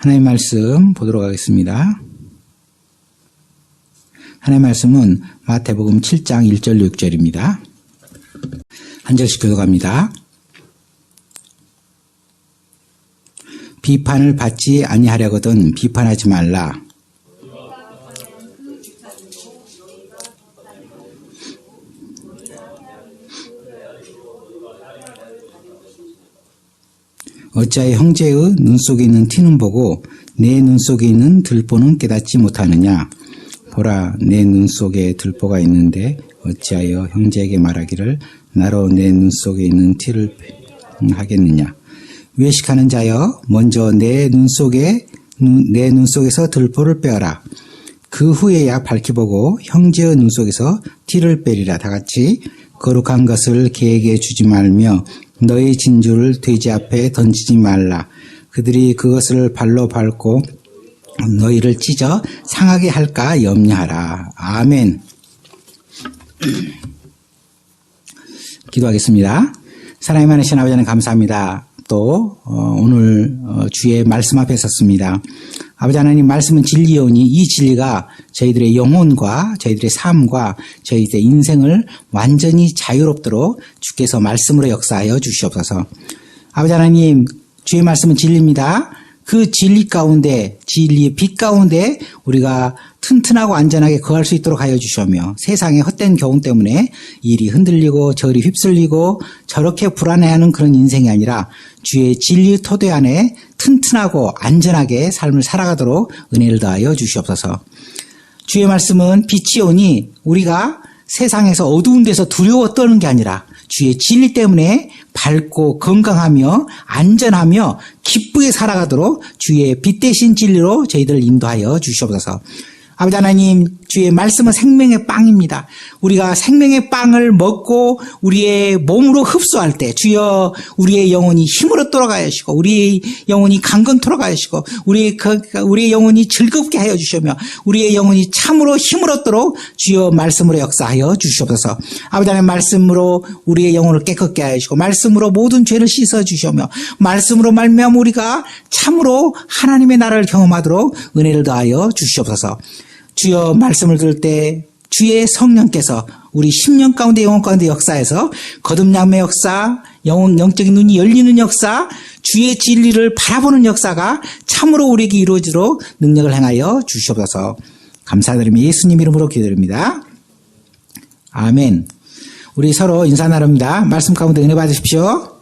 하나님의 말씀 보도록 하겠습니다. 하나님의 말씀은 마태복음 7장 1절 6절입니다. 한 절씩 교독합니다. 비판을 받지 아니하려거든 비판하지 말라. 어찌하여 형제의 눈 속에 있는 티는 보고 내 눈 속에 있는 들보는 깨닫지 못하느냐. 보라, 내 눈 속에 들보가 있는데 어찌하여 형제에게 말하기를 나로 내 눈 속에 있는 티를 하겠느냐. 외식하는 자여, 먼저 내 눈 속에서 들보를 빼어라. 그 후에야 밝히 보고 형제의 눈 속에서 티를 빼리라. 다 같이 거룩한 것을 개에게 주지 말며 너의 진주를 돼지 앞에 던지지 말라. 그들이 그것을 발로 밟고 너희를 찢어 상하게 할까 염려하라. 아멘. 기도하겠습니다. 사랑이 많으신 아버지 하나님 감사합니다. 또 오늘 주의 말씀 앞에 섰습니다. 아버지 하나님, 말씀은 진리오니 이 진리가 저희들의 영혼과 저희들의 삶과 저희들의 인생을 완전히 자유롭도록 주께서 말씀으로 역사하여 주시옵소서. 아버지 하나님, 주의 말씀은 진리입니다. 그 진리 가운데, 진리의 빛 가운데 우리가 튼튼하고 안전하게 거할 수 있도록 하여 주시오며, 세상의 헛된 교훈 때문에 일이 흔들리고 저리 휩쓸리고 저렇게 불안해하는 그런 인생이 아니라 주의 진리의 토대 안에 튼튼하고 안전하게 삶을 살아가도록 은혜를 더하여 주시옵소서. 주의 말씀은 빛이 오니 우리가 세상에서 어두운 데서 두려워 떠는 게 아니라 주의 진리 때문에 밝고 건강하며 안전하며 기쁘게 살아가도록 주의 빛 대신 진리로 저희들을 인도하여 주시옵소서. 아버지 하나님, 주의 말씀은 생명의 빵입니다. 우리가 생명의 빵을 먹고 우리의 몸으로 흡수할 때 주여 우리의 영혼이 힘으로 돌아가야 하시고 우리의 영혼이 강건토록 하여 하시고 우리의 영혼이 즐겁게 하여 주시며 우리의 영혼이 참으로 힘으로도록 주여 말씀으로 역사하여 주시옵소서. 아버지 하나님, 말씀으로 우리의 영혼을 깨끗게 하여 주시고 말씀으로 모든 죄를 씻어 주시며 말씀으로 말미암아 우리가 참으로 하나님의 나라를 경험하도록 은혜를 더하여 주시옵소서. 주여 말씀을 들을 때 주의 성령께서 우리 심령 가운데 영혼 가운데 역사에서 거듭남의 역사, 영적인 눈이 열리는 역사, 주의 진리를 바라보는 역사가 참으로 우리에게 이루어지도록 능력을 행하여 주시옵소서. 감사드리며 예수님 이름으로 기도드립니다. 아멘. 우리 서로 인사 나눕니다. 말씀 가운데 은혜 받으십시오.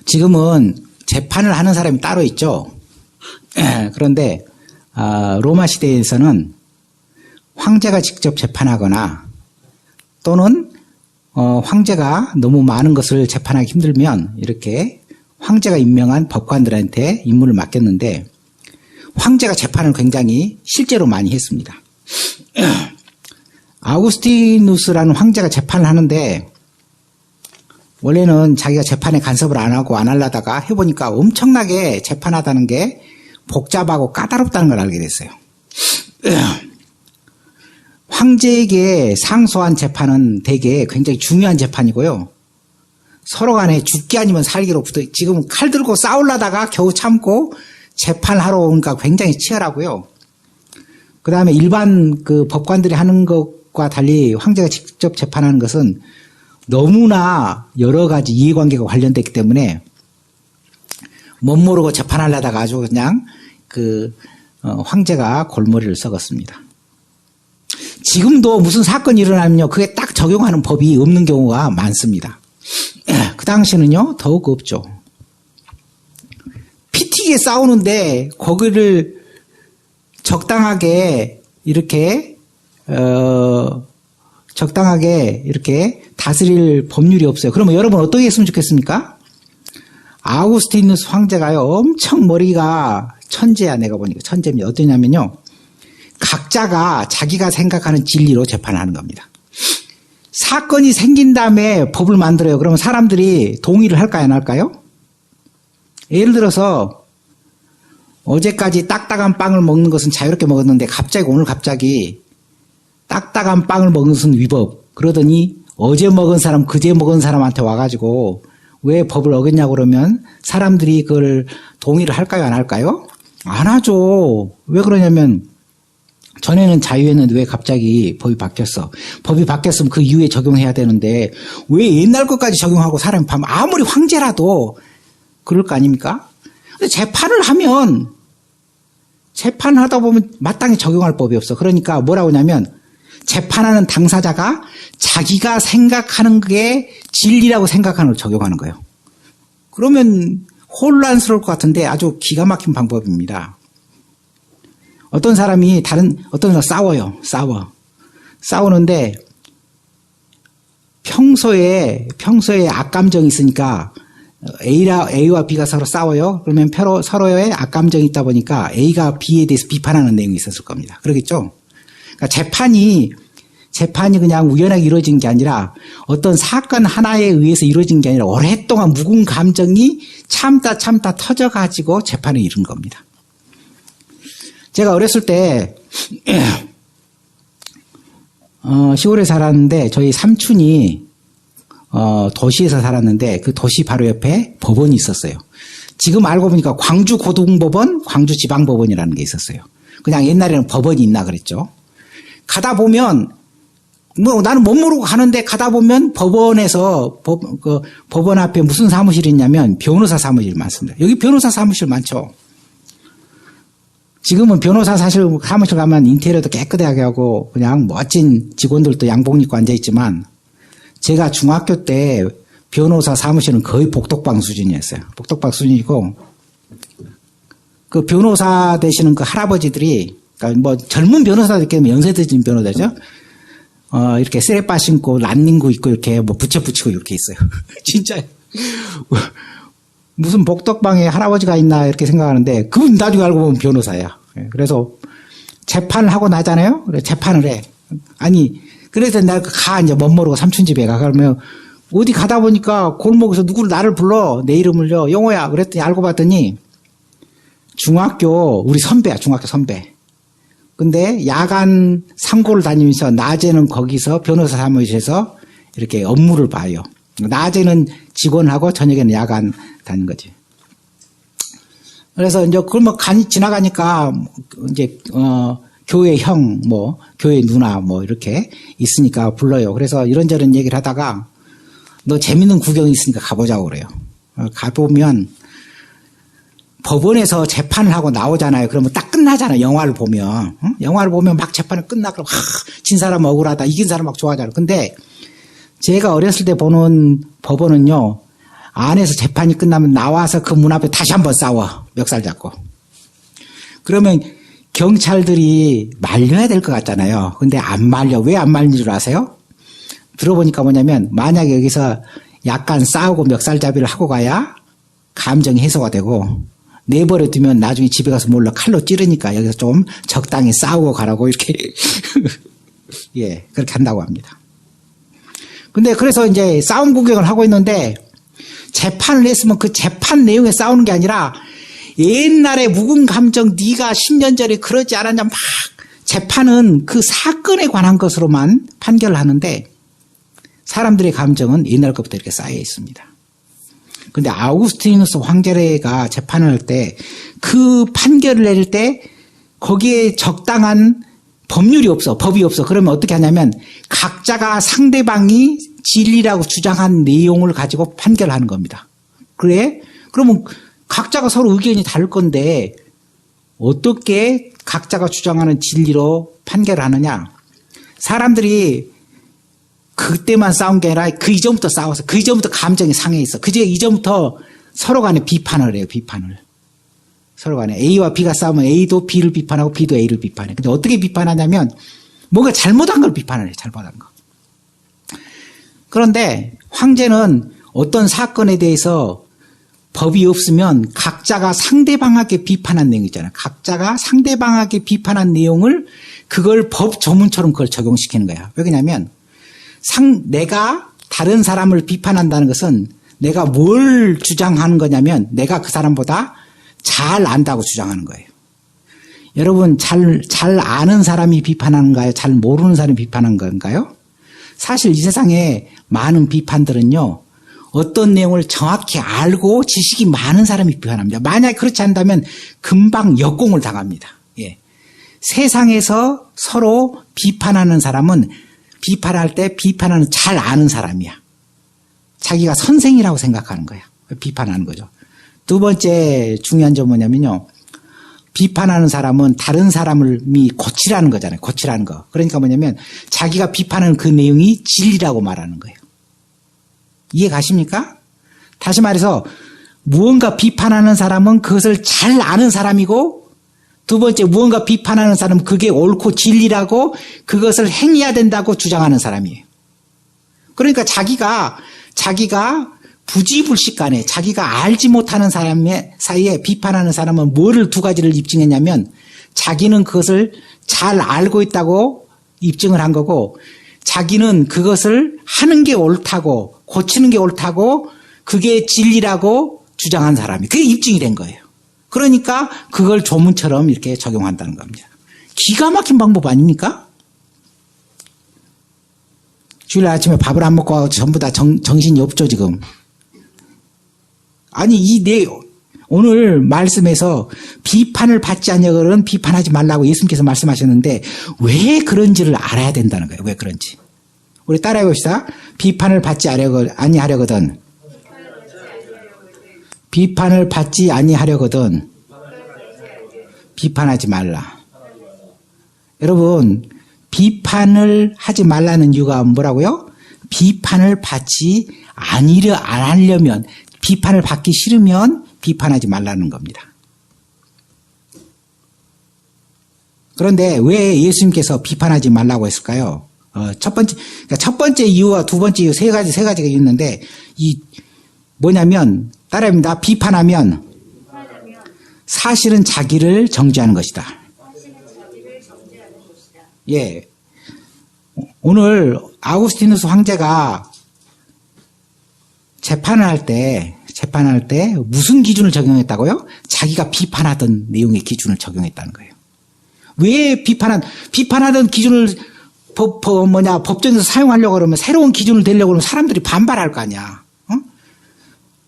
지금은 재판을 하는 사람이 따로 있죠. 그런데 로마 시대에서는 황제가 직접 재판하거나 또는 황제가 너무 많은 것을 재판하기 힘들면 이렇게 황제가 임명한 법관들한테 임무를 맡겼는데 황제가 재판을 굉장히 실제로 많이 했습니다. 아우구스티누스라는 황제가 재판을 하는데 원래는 자기가 재판에 간섭을 안 하고 안 하려다가 해보니까 엄청나게 재판하다는 게 복잡하고 까다롭다는 걸 알게 됐어요. 황제에게 상소한 재판은 되게 굉장히 중요한 재판이고요. 서로 간에 죽기 아니면 살기로 지금 칼 들고 싸우려다가 겨우 참고 재판하러 오니까 굉장히 치열하고요. 그 다음에 일반 그 법관들이 하는 것과 달리 황제가 직접 재판하는 것은 너무나 여러 가지 이해관계가 관련됐기 때문에 못 모르고 재판하려다가 아주 그냥 황제가 골머리를 썩었습니다. 지금도 무슨 사건이 일어나면요, 그게 딱 적용하는 법이 없는 경우가 많습니다. 그 당시는요, 더욱 없죠. 피 튀게 싸우는데 거기를 적당하게 이렇게 다스릴 법률이 없어요. 그러면 여러분 어떻게 했으면 좋겠습니까? 아우구스티누스 황제가요, 엄청 머리가 천재야. 내가 보니까 천재입니다. 어떠냐면요, 각자가 자기가 생각하는 진리로 재판하는 겁니다. 사건이 생긴 다음에 법을 만들어요. 그러면 사람들이 동의를 할까요, 안 할까요? 예를 들어서 어제까지 딱딱한 빵을 먹는 것은 자유롭게 먹었는데 오늘 갑자기 딱딱한 빵을 먹는 것은 위법. 그러더니 어제 먹은 사람, 그제 먹은 사람한테 와가지고 왜 법을 어겼냐고 그러면 사람들이 그걸 동의를 할까요? 안 할까요? 안 하죠. 왜 그러냐면 전에는 자유했는데 왜 갑자기 법이 바뀌었어? 법이 바뀌었으면 그 이후에 적용해야 되는데 왜 옛날 것까지 적용하고 사람이 아무리 황제라도 그럴 거 아닙니까? 근데 재판을 하다 보면 마땅히 적용할 법이 없어. 그러니까 뭐라고 하냐면 재판하는 당사자가 자기가 생각하는 게 진리라고 생각하는 걸 적용하는 거예요. 그러면 혼란스러울 것 같은데 아주 기가 막힌 방법입니다. 어떤 사람이 어떤 사람 싸우는데 평소에 악감정이 있으니까 A와 B가 서로 싸워요. 그러면 서로의 악감정이 있다 보니까 A가 B에 대해서 비판하는 내용이 있었을 겁니다. 그러겠죠? 그러니까 재판이 그냥 우연하게 이루어진 게 아니라 어떤 사건 하나에 의해서 이루어진 게 아니라 오랫동안 묵은 감정이 참다 터져가지고 재판을 이룬 겁니다. 제가 어렸을 때 시골에 살았는데 저희 삼촌이 도시에서 살았는데 그 도시 바로 옆에 법원이 있었어요. 지금 알고 보니까 광주고등법원, 광주지방법원이라는 게 있었어요. 그냥 옛날에는 법원이 있나 그랬죠. 가다 보면 나는 못 모르고 가는데 가다 보면 법원에서 법원 앞에 무슨 사무실이 있냐면 변호사 사무실 많습니다. 여기 변호사 사무실 많죠. 지금은 변호사 사무실 가면 인테리어도 깨끗하게 하고 그냥 멋진 직원들도 양복 입고 앉아있지만 제가 중학교 때 변호사 사무실은 거의 복덕방 수준이었어요. 복덕방 수준이고 그 변호사 되시는 그 할아버지들이 그러니까 뭐 젊은 변호사들 이렇게 연세 드신 변호사죠. 이렇게 쓰레빠 신고 란닝구 입고 이렇게 뭐 부채 붙이고 이렇게 있어요. 진짜 무슨 복덕방에 할아버지가 있나 이렇게 생각하는데 그분 나중에 알고 보면 변호사야. 그래서 재판을 하고 나잖아요. 그래 재판을 해. 아니 그래서 내가 이제 멋 모르고 삼촌 집에 가. 그러면 어디 가다 보니까 골목에서 나를 불러 내 이름을요. 영호야. 그랬더니 알고 봤더니 우리 선배야. 중학교 선배. 근데 야간 상고를 다니면서 낮에는 거기서 변호사 사무실에서 이렇게 업무를 봐요. 낮에는 직원하고 저녁에는 야간 다니는 거지. 그래서 이제 그걸 뭐 지나가니까 이제 교회 형, 교회 누나 이렇게 있으니까 불러요. 그래서 이런저런 얘기를 하다가 너 재밌는 구경이 있으니까 가보자고 그래요. 가보면 법원에서 재판을 하고 나오잖아요. 그러면 딱 끝나잖아요. 영화를 보면. 영화를 보면 막 재판을 끝나고 진 사람 억울하다. 이긴 사람 막 좋아하잖아요. 근데 제가 어렸을 때 보는 법원은요. 안에서 재판이 끝나면 나와서 그 문 앞에 다시 한번 싸워. 멱살 잡고. 그러면 경찰들이 말려야 될 것 같잖아요. 근데 안 말려. 왜 안 말리는 줄 아세요? 들어보니까 뭐냐면 만약에 여기서 약간 싸우고 멱살잡이를 하고 가야 감정이 해소가 되고 내버려 두면 나중에 집에 가서 몰라 칼로 찌르니까 여기서 좀 적당히 싸우고 가라고 이렇게 예 그렇게 한다고 합니다. 근데 그래서 이제 싸움 구경을 하고 있는데 재판을 했으면 그 재판 내용에 싸우는 게 아니라 옛날에 묵은 감정 네가 10년 전에 그러지 않았냐 막 재판은 그 사건에 관한 것으로만 판결을 하는데 사람들의 감정은 옛날 것부터 이렇게 쌓여 있습니다. 근데 아우구스티누스 황제가 재판을 할 때 그 판결을 내릴 때 거기에 적당한 법률이 없어. 법이 없어. 그러면 어떻게 하냐면 각자가 상대방이 진리라고 주장한 내용을 가지고 판결하는 겁니다. 그래? 그러면 각자가 서로 의견이 다를 건데 어떻게 각자가 주장하는 진리로 판결을 하느냐? 사람들이 그때만 싸운 게 아니라 그 이전부터 싸워서 그 이전부터 감정이 상해 있어. 그 이전부터 서로 간에 비판을 해요. 비판을. 서로 간에 A와 B가 싸우면 A도 B를 비판하고 B도 A를 비판해. 근데 어떻게 비판하냐면 뭔가 잘못한 걸 비판을 해. 잘못한 거. 그런데 황제는 어떤 사건에 대해서 법이 없으면 각자가 상대방에게 비판한 내용 있잖아요. 각자가 상대방에게 비판한 내용을 그걸 법 조문처럼 그걸 적용시키는 거야. 왜 그러냐면 내가 다른 사람을 비판한다는 것은 내가 뭘 주장하는 거냐면 내가 그 사람보다 잘 안다고 주장하는 거예요. 여러분, 잘 아는 사람이 비판하는가요? 잘 모르는 사람이 비판하는 건가요? 사실 이 세상에 많은 비판들은요, 어떤 내용을 정확히 알고 지식이 많은 사람이 비판합니다. 만약 그렇지 않다면 금방 역공을 당합니다. 예. 세상에서 서로 비판하는 사람은 비판할 때 비판하는 잘 아는 사람이야. 자기가 선생이라고 생각하는 거야. 비판하는 거죠. 두 번째 중요한 점은 뭐냐면요. 비판하는 사람은 다른 사람을 고치라는 거잖아요. 고치라는 거. 그러니까 뭐냐면 자기가 비판하는 그 내용이 진리라고 말하는 거예요. 이해 가십니까? 다시 말해서 무언가 비판하는 사람은 그것을 잘 아는 사람이고, 두 번째 무언가 비판하는 사람은 그게 옳고 진리라고 그것을 행해야 된다고 주장하는 사람이에요. 그러니까 자기가 부지불식간에 자기가 알지 못하는 사람의 사이에 비판하는 사람은 뭐를 두 가지를 입증했냐면 자기는 그것을 잘 알고 있다고 입증을 한 거고, 자기는 그것을 하는 게 옳다고 고치는 게 옳다고 그게 진리라고 주장한 사람이 그게 입증이 된 거예요. 그러니까 그걸 조문처럼 이렇게 적용한다는 겁니다. 기가 막힌 방법 아닙니까? 주일 아침에 밥을 안 먹고 전부 다 정신이 없죠 지금. 아니 오늘 말씀에서 비판을 받지 아니하거든 비판하지 말라고 예수님께서 말씀하셨는데 왜 그런지를 알아야 된다는 거예요. 왜 그런지. 우리 따라해 봅시다. 비판을 받지 아니하려거든. 비판을 받지 아니하려거든 비판하지 말라. 여러분, 비판을 하지 말라는 이유가 뭐라고요? 비판을 받지 안 하려면, 비판을 받기 싫으면 비판하지 말라는 겁니다. 그런데 왜 예수님께서 비판하지 말라고 했을까요? 첫 번째 이유와 두 번째 이유 세 가지가 있는데, 뭐냐면, 따라합니다. 비판하면 사실은 자기를 정죄하는 것이다. 예. 오늘 아우구스티누스 황제가 재판을 할 때 무슨 기준을 적용했다고요? 자기가 비판하던 내용의 기준을 적용했다는 거예요. 왜 비판하던 기준을 법정에서 사용하려고 그러면 새로운 기준을 대려고 그러면 사람들이 반발할 거 아니야.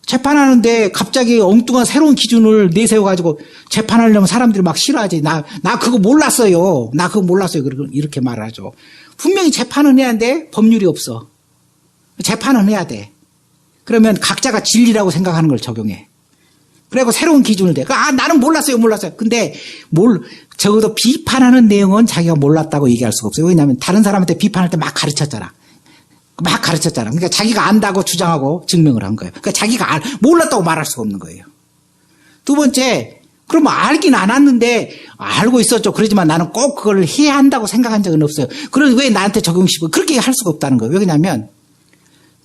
재판하는데 갑자기 엉뚱한 새로운 기준을 내세워가지고 재판하려면 사람들이 막 싫어하지. 나 그거 몰랐어요. 이렇게 말하죠. 분명히 재판은 해야 돼. 법률이 없어. 재판은 해야 돼. 그러면 각자가 진리라고 생각하는 걸 적용해. 그리고 새로운 기준을 대. 나는 몰랐어요. 근데 적어도 비판하는 내용은 자기가 몰랐다고 얘기할 수가 없어요. 왜냐하면 다른 사람한테 비판할 때 막 가르쳤잖아. 그러니까 자기가 안다고 주장하고 증명을 한 거예요. 그러니까 자기가 몰랐다고 말할 수가 없는 거예요. 두 번째, 그럼 알긴 안 왔는데 알고 있었죠. 그러지만 나는 꼭 그걸 해야 한다고 생각한 적은 없어요. 그럼 왜 나한테 적용시키고 그렇게 할 수가 없다는 거예요. 왜냐하면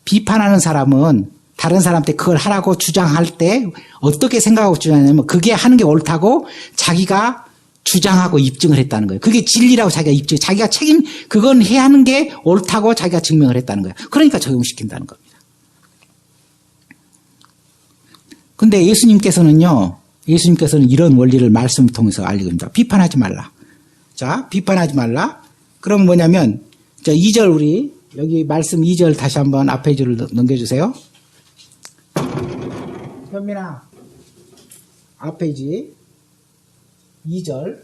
비판하는 사람은 다른 사람한테 그걸 하라고 주장할 때 어떻게 생각하고 주장하냐면 그게 하는 게 옳다고 자기가 주장하고 입증을 했다는 거예요. 그게 진리라고 자기가 그건 해야 하는 게 옳다고 자기가 증명을 했다는 거예요. 그러니까 적용시킨다는 겁니다. 근데 예수님께서는 이런 원리를 말씀을 통해서 알리고 있습니다. 비판하지 말라. 자, 비판하지 말라. 그럼 뭐냐면, 2절 우리, 여기 말씀 2절 다시 한번 앞 페이지를 넘겨주세요. 현민아, 앞 페이지. 2절.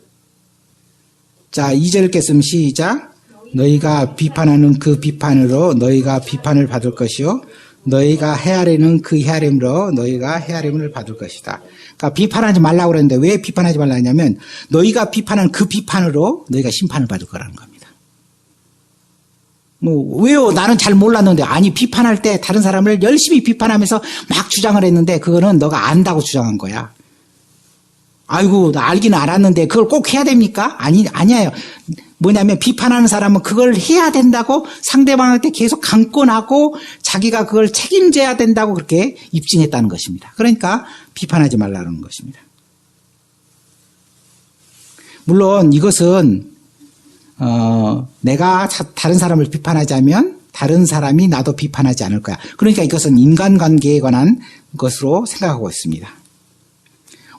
자, 2절 읽겠습니다. 시작. 너희가 비판하는 그 비판으로 너희가 비판을 받을 것이요. 너희가 헤아리는 그 헤아림으로 너희가 헤아림을 받을 것이다. 그러니까 비판하지 말라고 그랬는데 왜 비판하지 말라 했냐면 너희가 비판한 그 비판으로 너희가 심판을 받을 거라는 겁니다. 왜요? 나는 잘 몰랐는데. 아니, 비판할 때 다른 사람을 열심히 비판하면서 막 주장을 했는데 그거는 너가 안다고 주장한 거야. 아이고, 나 알기는 알았는데 그걸 꼭 해야 됩니까? 아니에요. 뭐냐면 비판하는 사람은 그걸 해야 된다고 상대방한테 계속 강권하고 자기가 그걸 책임져야 된다고 그렇게 입증했다는 것입니다. 그러니까 비판하지 말라는 것입니다. 물론 이것은 내가 다른 사람을 비판하자면 다른 사람이 나도 비판하지 않을 거야. 그러니까 이것은 인간관계에 관한 것으로 생각하고 있습니다.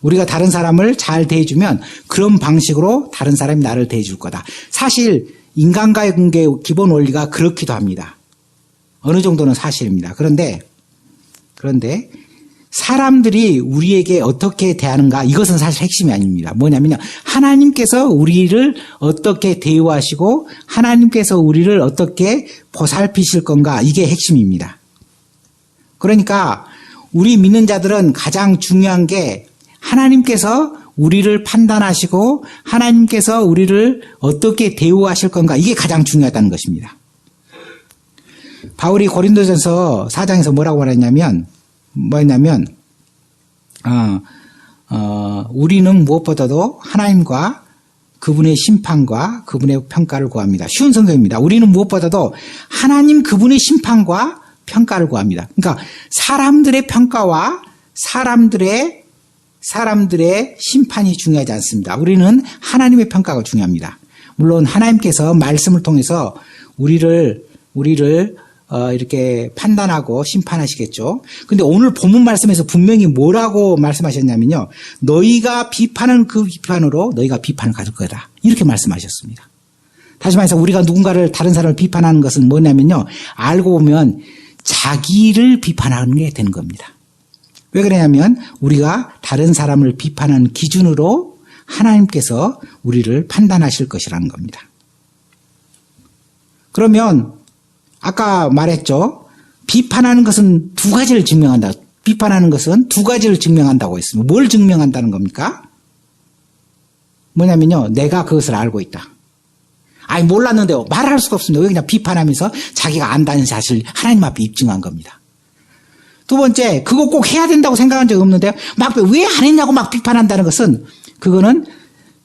우리가 다른 사람을 잘 대해주면 그런 방식으로 다른 사람이 나를 대해줄 거다. 사실 인간과의 기본 원리가 그렇기도 합니다. 어느 정도는 사실입니다. 그런데 사람들이 우리에게 어떻게 대하는가, 이것은 사실 핵심이 아닙니다. 뭐냐면요, 하나님께서 우리를 어떻게 대우하시고 하나님께서 우리를 어떻게 보살피실 건가, 이게 핵심입니다. 그러니까 우리 믿는 자들은 가장 중요한 게 하나님께서 우리를 판단하시고 하나님께서 우리를 어떻게 대우하실 건가, 이게 가장 중요하다는 것입니다. 바울이 고린도전서 4장에서 뭐라고 말했냐면 우리는 무엇보다도 하나님과 그분의 심판과 그분의 평가를 구합니다. 쉬운 성경입니다. 우리는 무엇보다도 하나님 그분의 심판과 평가를 구합니다. 그러니까 사람들의 평가와 사람들의 심판이 중요하지 않습니다. 우리는 하나님의 평가가 중요합니다. 물론 하나님께서 말씀을 통해서 우리를 이렇게 판단하고 심판하시겠죠. 근데 오늘 본문 말씀에서 분명히 뭐라고 말씀하셨냐면요, 너희가 비판은 그 비판으로 너희가 비판을 가질 거다, 이렇게 말씀하셨습니다. 다시 말해서 우리가 누군가를, 다른 사람을 비판하는 것은 뭐냐면요, 알고 보면 자기를 비판하는 게 되는 겁니다. 왜 그러냐면 우리가 다른 사람을 비판하는 기준으로 하나님께서 우리를 판단하실 것이라는 겁니다. 그러면 아까 말했죠. 비판하는 것은 두 가지를 증명한다. 비판하는 것은 두 가지를 증명한다고 했습니다. 뭘 증명한다는 겁니까? 뭐냐면요, 내가 그것을 알고 있다. 아니, 몰랐는데요, 말할 수가 없습니다. 왜? 그냥 비판하면서 자기가 안다는 사실을 하나님 앞에 입증한 겁니다. 두 번째, 그거 꼭 해야 된다고 생각한 적이 없는데요, 막 왜 안 했냐고 막 비판한다는 것은, 그거는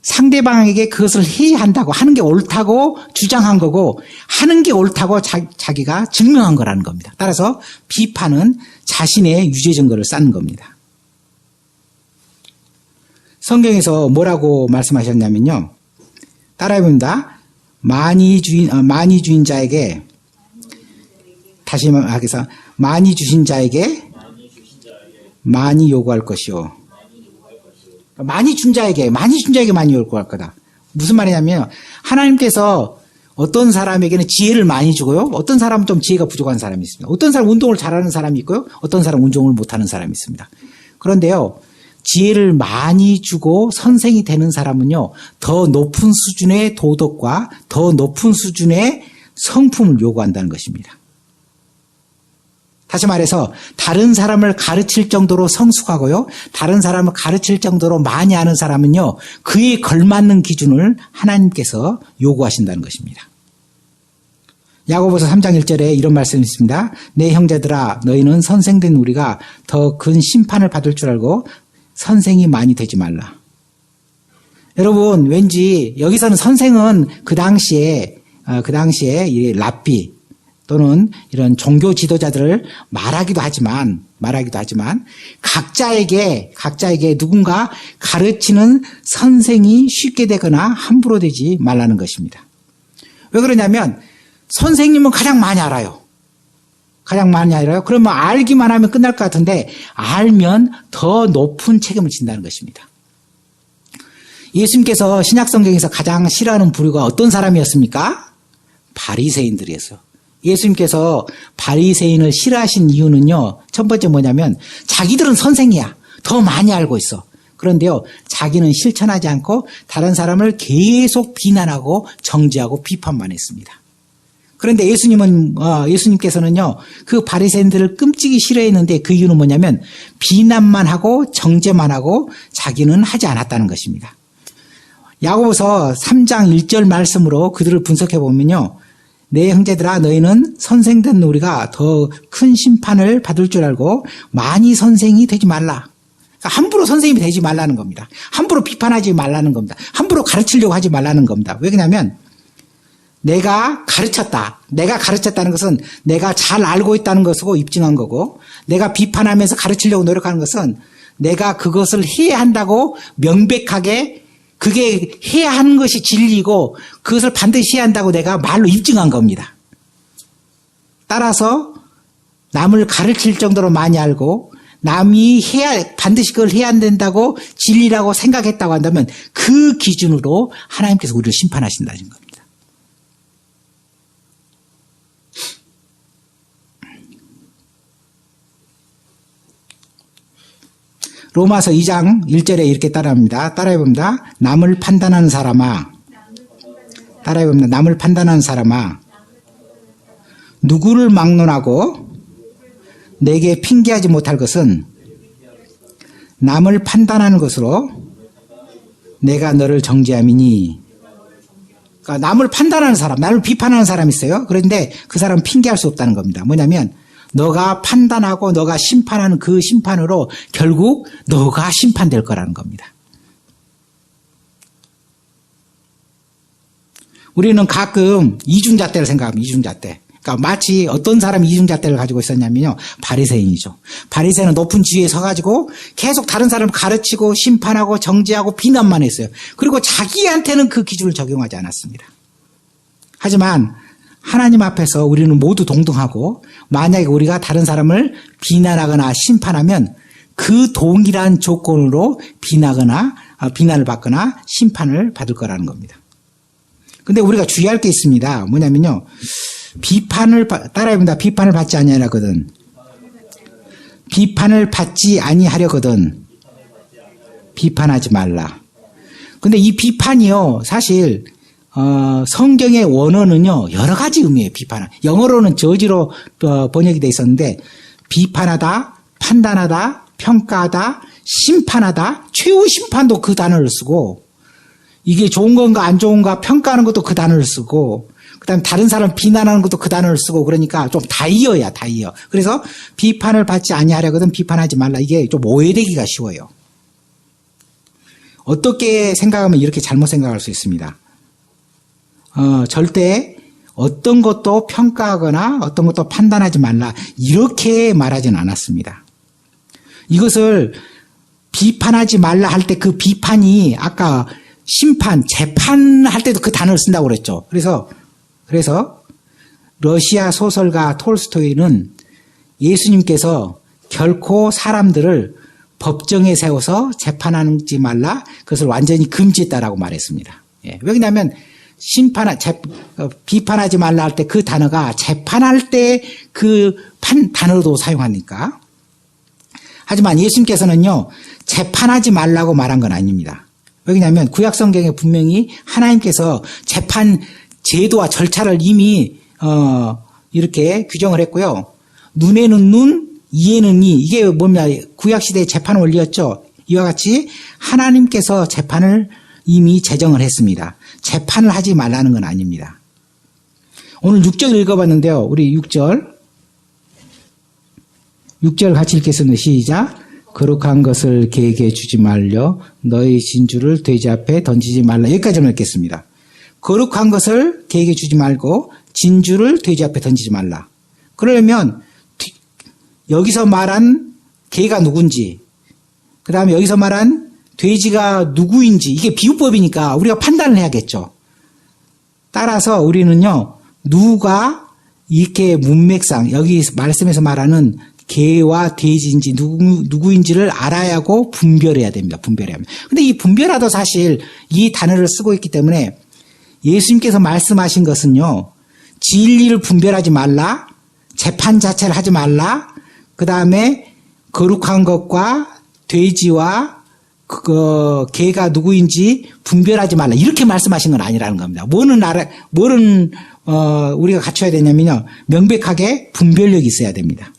상대방에게 그것을 해야 한다고, 하는 게 옳다고 주장한 거고, 하는 게 옳다고 자기가 증명한 거라는 겁니다. 따라서 비판은 자신의 유죄 증거를 쌓는 겁니다. 성경에서 뭐라고 말씀하셨냐면요, 따라해봅니다. 많이 주인 자에게, 다시 말해서 많이 주신 자에게 많이 요구할 것이요. 많이 준 자에게 많이 요구할 거다. 무슨 말이냐면 하나님께서 어떤 사람에게는 지혜를 많이 주고요, 어떤 사람은 좀 지혜가 부족한 사람이 있습니다. 어떤 사람은 운동을 잘하는 사람이 있고요, 어떤 사람은 운동을 못하는 사람이 있습니다. 그런데요, 지혜를 많이 주고 선생이 되는 사람은요, 더 높은 수준의 도덕과 더 높은 수준의 성품을 요구한다는 것입니다. 다시 말해서 다른 사람을 가르칠 정도로 성숙하고요, 다른 사람을 가르칠 정도로 많이 아는 사람은요, 그에 걸맞는 기준을 하나님께서 요구하신다는 것입니다. 야고보서 3장 1절에 이런 말씀이 있습니다. 내 형제들아, 너희는 선생된 우리가 더 큰 심판을 받을 줄 알고 선생이 많이 되지 말라. 여러분, 왠지 여기서는 선생은 그 당시에 이 랍비 또는 이런 종교 지도자들을 말하기도 하지만 각자에게 누군가 가르치는 선생이 쉽게 되거나 함부로 되지 말라는 것입니다. 왜 그러냐면 선생님은 가장 많이 알아요. 그러면 알기만 하면 끝날 것 같은데 알면 더 높은 책임을 진다는 것입니다. 예수님께서 신약성경에서 가장 싫어하는 부류가 어떤 사람이었습니까? 바리새인들이었어요. 예수님께서 바리새인을 싫어하신 이유는요, 첫 번째 뭐냐면 자기들은 선생이야, 더 많이 알고 있어. 그런데요, 자기는 실천하지 않고 다른 사람을 계속 비난하고 정죄하고 비판만 했습니다. 그런데 예수님께서는요, 그 바리새인들을 끔찍이 싫어했는데 그 이유는 뭐냐면 비난만 하고 정죄만 하고 자기는 하지 않았다는 것입니다. 야고보서 3장 1절 말씀으로 그들을 분석해 보면요, 내 형제들아, 너희는 선생된 우리가 더 큰 심판을 받을 줄 알고 많이 선생이 되지 말라. 그러니까 함부로 선생님이 되지 말라는 겁니다. 함부로 비판하지 말라는 겁니다. 함부로 가르치려고 하지 말라는 겁니다. 왜 그러냐면 내가 가르쳤다는 것은 내가 잘 알고 있다는 것으로 입증한 거고, 내가 비판하면서 가르치려고 노력하는 것은 내가 그것을 해야 한다고 명백하게, 그게 해야 하는 것이 진리고 그것을 반드시 해야 한다고 내가 말로 입증한 겁니다. 따라서 남을 가르칠 정도로 많이 알고 남이 반드시 그걸 해야 된다고 진리라고 생각했다고 한다면 그 기준으로 하나님께서 우리를 심판하신다는 겁니다. 로마서 2장 1절에 이렇게 따라해봅니다. 남을 판단하는 사람아. 따라해봅니다. 남을 판단하는 사람아. 누구를 막론하고 내게 핑계하지 못할 것은 남을 판단하는 것으로 내가 너를 정죄함이니. 그러니까 남을 판단하는 사람, 나를 비판하는 사람이 있어요. 그런데 그 사람은 핑계할 수 없다는 겁니다. 뭐냐면 너가 판단하고 너가 심판하는 그 심판으로 결국 너가 심판될 거라는 겁니다. 우리는 가끔 이중잣대를 생각합니다. 이중잣대. 그러니까 마치 어떤 사람이 이중잣대를 가지고 있었냐면요. 바리새인이죠. 바리새인은 높은 지위에 서가지고 계속 다른 사람을 가르치고 심판하고 정죄하고 비난만 했어요. 그리고 자기한테는 그 기준을 적용하지 않았습니다. 하지만 하나님 앞에서 우리는 모두 동등하고 만약에 우리가 다른 사람을 비난하거나 심판하면 그 동일한 조건으로 비난을 받거나 심판을 받을 거라는 겁니다. 근데 우리가 주의할 게 있습니다. 뭐냐면요. 따라해봅니다. 비판을 받지 아니하려거든. 비판을 받지 아니하려거든. 비판하지 말라. 근데 이 비판이요. 사실 성경의 원어는요, 여러 가지 의미예요, 비판은. 영어로는 저지로 번역이 돼 있었는데, 비판하다, 판단하다, 평가하다, 심판하다, 최후 심판도 그 단어를 쓰고, 이게 좋은 건가 안 좋은가 평가하는 것도 그 단어를 쓰고, 그 다음에 다른 사람 비난하는 것도 그 단어를 쓰고, 그러니까 좀 다이어야, 다이어. 그래서 비판을 받지 아니하려거든 비판하지 말라. 이게 좀 오해되기가 쉬워요. 어떻게 생각하면 이렇게 잘못 생각할 수 있습니다. 절대 어떤 것도 평가하거나 어떤 것도 판단하지 말라 이렇게 말하지는 않았습니다. 이것을 비판하지 말라 할 때 그 비판이 아까 심판, 재판할 때도 그 단어를 쓴다고 그랬죠. 그래서 러시아 소설가 톨스토이는 예수님께서 결코 사람들을 법정에 세워서 재판하지 말라 그것을 완전히 금지했다라고 말했습니다. 예. 왜냐하면 비판하지 말라 할 때 그 단어가 재판할 때 그 단어도 사용하니까. 하지만 예수님께서는요, 재판하지 말라고 말한 건 아닙니다. 왜냐하면 구약성경에 분명히 하나님께서 재판 제도와 절차를 이미, 이렇게 규정을 했고요. 눈에는 눈, 이에는 이. 이게 뭐냐, 구약시대의 재판 원리였죠. 이와 같이 하나님께서 재판을 이미 제정을 했습니다. 재판을 하지 말라는 건 아닙니다. 오늘 6절 읽어봤는데요. 우리 6절 같이 읽겠습니다. 시작. 거룩한 것을 개에게 주지 말려 너희 진주를 돼지 앞에 던지지 말라. 여기까지만 읽겠습니다. 거룩한 것을 개에게 주지 말고 진주를 돼지 앞에 던지지 말라. 그러려면 여기서 말한 개가 누군지, 그 다음에 여기서 말한 돼지가 누구인지, 이게 비유법이니까 우리가 판단을 해야겠죠. 따라서 우리는요, 누가 이렇게 문맥상 여기 말씀에서 말하는 개와 돼지인지 누구인지를 알아야 하고 분별해야 됩니다. 분별해야 합니다. 근데 이 분별하도 사실 이 단어를 쓰고 있기 때문에 예수님께서 말씀하신 것은요, 진리를 분별하지 말라, 재판 자체를 하지 말라, 그 다음에 거룩한 것과 돼지와 개가 누구인지 분별하지 말라. 이렇게 말씀하신 건 아니라는 겁니다. 뭐는 우리가 갖춰야 되냐면요, 명백하게 분별력이 있어야 됩니다.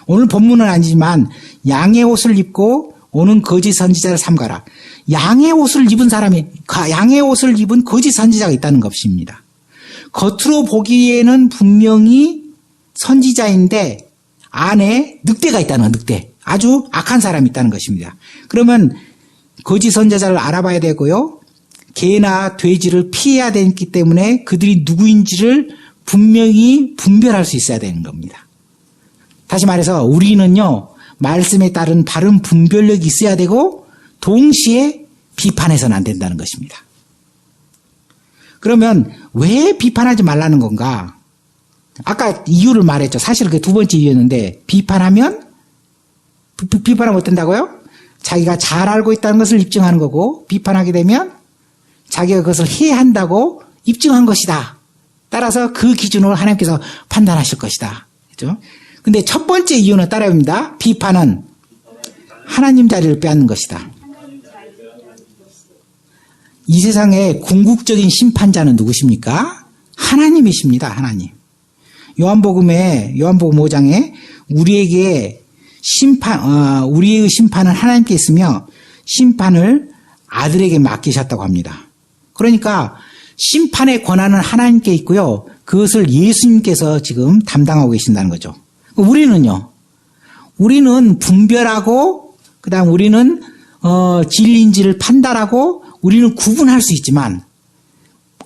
오늘 본문은 아니지만 양의 옷을 입고 오는 거짓 선지자를 삼가라. 양의 옷을 입은 거짓 선지자가 있다는 것입니다. 겉으로 보기에는 분명히 선지자인데 안에 늑대가 있다는 거, 늑대. 아주 악한 사람이 있다는 것입니다. 그러면 거짓 선지자를 알아봐야 되고요. 개나 돼지를 피해야 되기 때문에 그들이 누구인지를 분명히 분별할 수 있어야 되는 겁니다. 다시 말해서 우리는요, 말씀에 따른 바른 분별력이 있어야 되고 동시에 비판해서는 안 된다는 것입니다. 그러면 왜 비판하지 말라는 건가? 아까 이유를 말했죠. 사실 그게 두 번째 이유였는데, 비판하면 비판하면 어떤다고요? 자기가 잘 알고 있다는 것을 입증하는 거고, 비판하게 되면 자기가 그것을 해야 한다고 입증한 것이다. 따라서 그 기준으로 하나님께서 판단하실 것이다. 그죠? 근데 첫 번째 이유는 따라합니다. 비판은 하나님 자리를 빼앗는 것이다. 이 세상의 궁극적인 심판자는 누구십니까? 하나님이십니다. 하나님. 요한복음 5장에 우리에게 우리의 심판은 하나님께 있으며 심판을 아들에게 맡기셨다고 합니다. 그러니까 심판의 권한은 하나님께 있고요. 그것을 예수님께서 지금 담당하고 계신다는 거죠. 우리는요. 우리는 분별하고 그다음 우리는 진리인지를 판단하고 우리는 구분할 수 있지만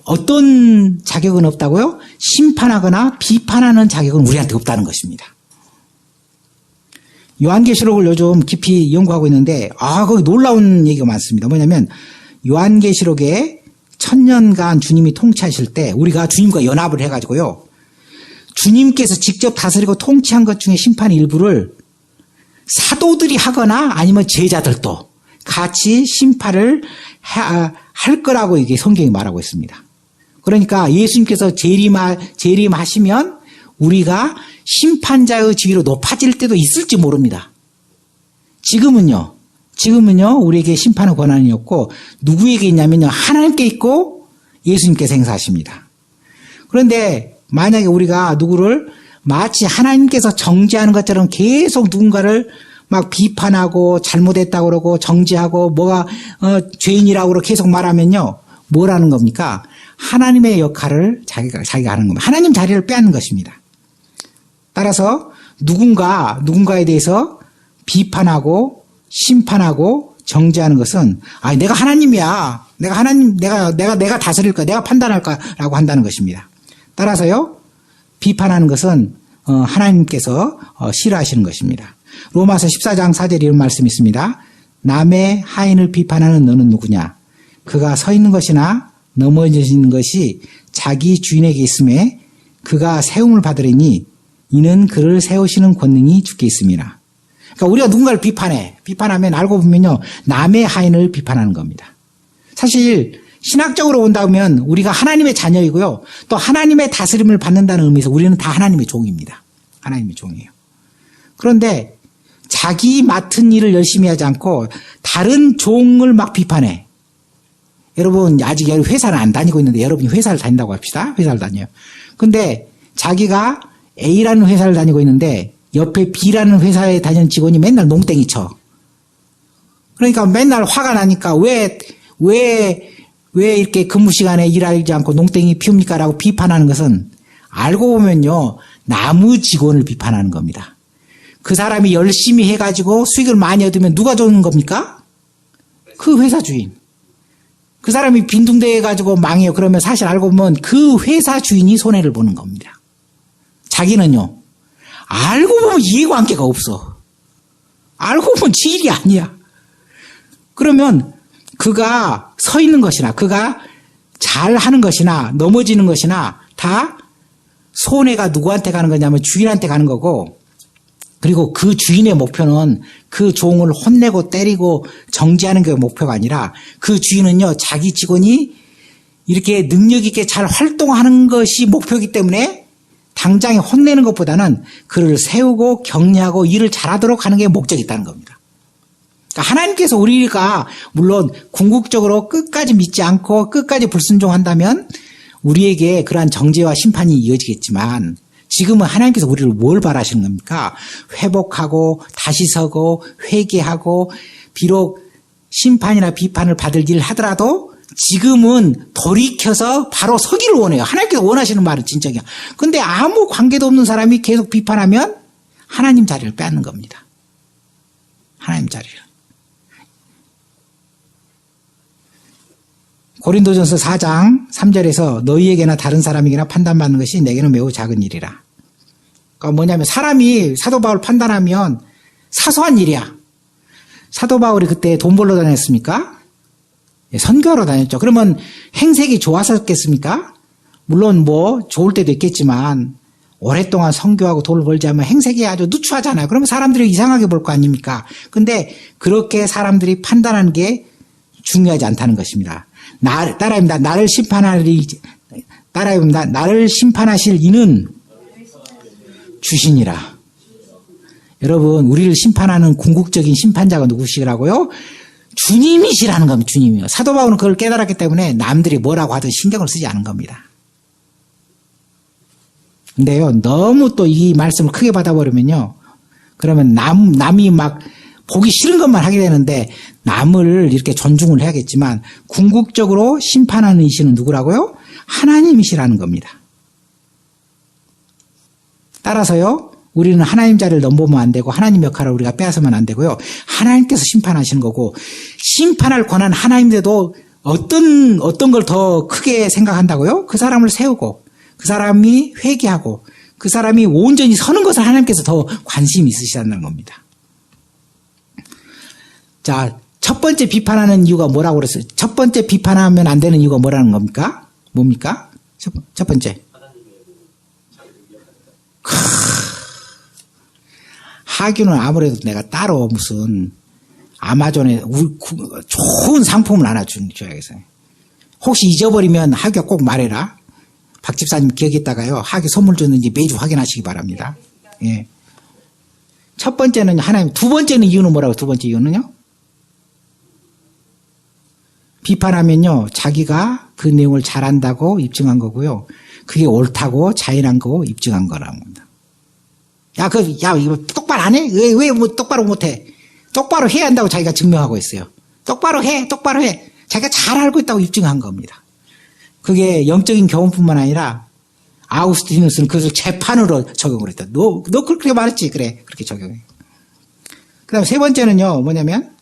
어떤 자격은 없다고요? 심판하거나 비판하는 자격은 우리한테 없다는 것입니다. 요한계시록을 요즘 깊이 연구하고 있는데 거기 놀라운 얘기가 많습니다. 뭐냐면 요한계시록에 1000년간 주님이 통치하실 때 우리가 주님과 연합을 해가지고요. 주님께서 직접 다스리고 통치한 것 중에 심판의 일부를 사도들이 하거나 아니면 제자들도 같이 심판을 할 거라고 이게 성경이 말하고 있습니다. 그러니까 예수님께서 재림하시면 우리가 심판자의 지위로 높아질 때도 있을지 모릅니다. 지금은요 우리에게 심판의 권한이 없고 누구에게 있냐면요 하나님께 있고 예수님께서 행사하십니다. 그런데 만약에 우리가 누구를 마치 하나님께서 정죄하는 것처럼 계속 누군가를 막 비판하고 잘못했다고 그러고 정죄하고 뭐가 죄인이라고 그러고 계속 말하면요 뭐라는 겁니까? 하나님의 역할을 자기가 하는 겁니다. 하나님 자리를 빼앗는 것입니다. 따라서 누군가에 대해서 비판하고 심판하고 정죄하는 것은 내가 하나님이야. 내가 다스릴 거야. 내가 판단할 거라고 한다는 것입니다. 따라서요. 비판하는 것은 하나님께서 싫어하시는 것입니다. 로마서 14장 4절에 이런 말씀이 있습니다. 남의 하인을 비판하는 너는 누구냐? 그가 서 있는 것이나 넘어지는 것이 자기 주인에게 있음에 그가 세움을 받으리니 이는 그를 세우시는 권능이 주께 있습니다. 그러니까 우리가 누군가를 비판하면 알고 보면요 남의 하인을 비판하는 겁니다. 사실 신학적으로 본다면 우리가 하나님의 자녀이고요 또 하나님의 다스림을 받는다는 의미에서 우리는 다 하나님의 종입니다. 하나님의 종이에요. 그런데 자기 맡은 일을 열심히 하지 않고 다른 종을 막 비판해. 여러분 아직 회사를 안 다니고 있는데 여러분이 회사를 다닌다고 합시다. 회사를 다녀요. 근데 자기가 A라는 회사를 다니고 있는데 옆에 B라는 회사에 다니는 직원이 맨날 농땡이 쳐. 그러니까 맨날 화가 나니까 왜 이렇게 근무 시간에 일하지 않고 농땡이 피웁니까? 라고 비판하는 것은 알고 보면요 나무 직원을 비판하는 겁니다. 그 사람이 열심히 해가지고 수익을 많이 얻으면 누가 좋은 겁니까? 그 회사 주인. 그 사람이 빈둥대가지고 망해요. 그러면 사실 알고 보면 그 회사 주인이 손해를 보는 겁니다. 자기는요. 알고 보면 이해관계가 없어. 알고 보면 지 일이 아니야. 그러면 그가 서 있는 것이나 그가 잘하는 것이나 넘어지는 것이나 다 손해가 누구한테 가는 거냐면 주인한테 가는 거고 그리고 그 주인의 목표는 그 종을 혼내고 때리고 정지하는 게 목표가 아니라 그 주인은요 자기 직원이 이렇게 능력 있게 잘 활동하는 것이 목표이기 때문에 당장에 혼내는 것보다는 그를 세우고 격려하고 일을 잘하도록 하는 게 목적이 있다는 겁니다. 그러니까 하나님께서 우리가 물론 궁극적으로 끝까지 믿지 않고 끝까지 불순종한다면 우리에게 그러한 정죄와 심판이 이어지겠지만 지금은 하나님께서 우리를 뭘 바라시는 겁니까? 회복하고 다시 서고 회개하고 비록 심판이나 비판을 받을 일을 하더라도 지금은 돌이켜서 바로 서기를 원해요. 하나님께서 원하시는 말은 진짜이야. 근데 아무 관계도 없는 사람이 계속 비판하면 하나님 자리를 빼앗는 겁니다. 하나님 자리를. 고린도전서 4장 3절에서 너희에게나 다른 사람에게나 판단받는 것이 내게는 매우 작은 일이라. 그러니까 뭐냐면 사람이 사도 바울 판단하면 사소한 일이야. 사도 바울이 그때 돈 벌러 다녔습니까? 선교하러 다녔죠. 그러면 행색이 좋았었겠습니까? 물론 뭐 좋을 때도 있겠지만 오랫동안 선교하고 돈을 벌지 않으면 행색이 아주 누추하잖아요. 그러면 사람들이 이상하게 볼 거 아닙니까? 근데 그렇게 사람들이 판단하는 게 중요하지 않다는 것입니다. 따라합니다. 나를 심판하실 이는 주시니라. 여러분, 우리를 심판하는 궁극적인 심판자가 누구시라고요? 주님이시라는 겁니다. 주님이요. 사도 바울은 그걸 깨달았기 때문에 남들이 뭐라고 하든 신경을 쓰지 않은 겁니다. 근데요, 너무 또 이 말씀을 크게 받아버리면요, 그러면 남이 막 보기 싫은 것만 하게 되는데, 남을 이렇게 존중을 해야겠지만, 궁극적으로 심판하는 이시는 누구라고요? 하나님이시라는 겁니다. 따라서요, 우리는 하나님 자리를 넘보면 안 되고, 하나님 역할을 우리가 빼앗으면 안 되고요, 하나님께서 심판하시는 거고, 심판할 권한 하나님인데도 어떤 걸 더 크게 생각한다고요? 그 사람을 세우고, 그 사람이 회개하고, 그 사람이 온전히 서는 것을 하나님께서 더 관심이 있으시다는 겁니다. 자, 첫 번째 비판하는 이유가 뭐라고 그랬어요? 첫 번째 비판하면 안 되는 이유가 뭐라는 겁니까? 뭡니까? 첫 번째. 하규는 아무래도 내가 따로 무슨 아마존에 좋은 상품을 하나 줘야겠어요. 혹시 잊어버리면 하규가 꼭 말해라. 박 집사님 기억했다가요, 하규 선물 줬는지 매주 확인하시기 바랍니다. 예. 첫 번째는 하나님, 두 번째는 이유는 뭐라고? 두 번째 이유는요? 비판하면요, 자기가 그 내용을 잘한다고 입증한 거고요. 그게 옳다고 자인한 거고 입증한 거라는 겁니다. 이거 똑바로 안 해? 왜 뭐 똑바로 못 해? 똑바로 해야 한다고 자기가 증명하고 있어요. 똑바로 해. 자기가 잘 알고 있다고 입증한 겁니다. 그게 영적인 경험뿐만 아니라 아우구스티누스는 그것을 재판으로 적용을 했다. 너 그렇게 말했지? 그래. 그렇게 적용해. 그 다음 세 번째는요, 뭐냐면,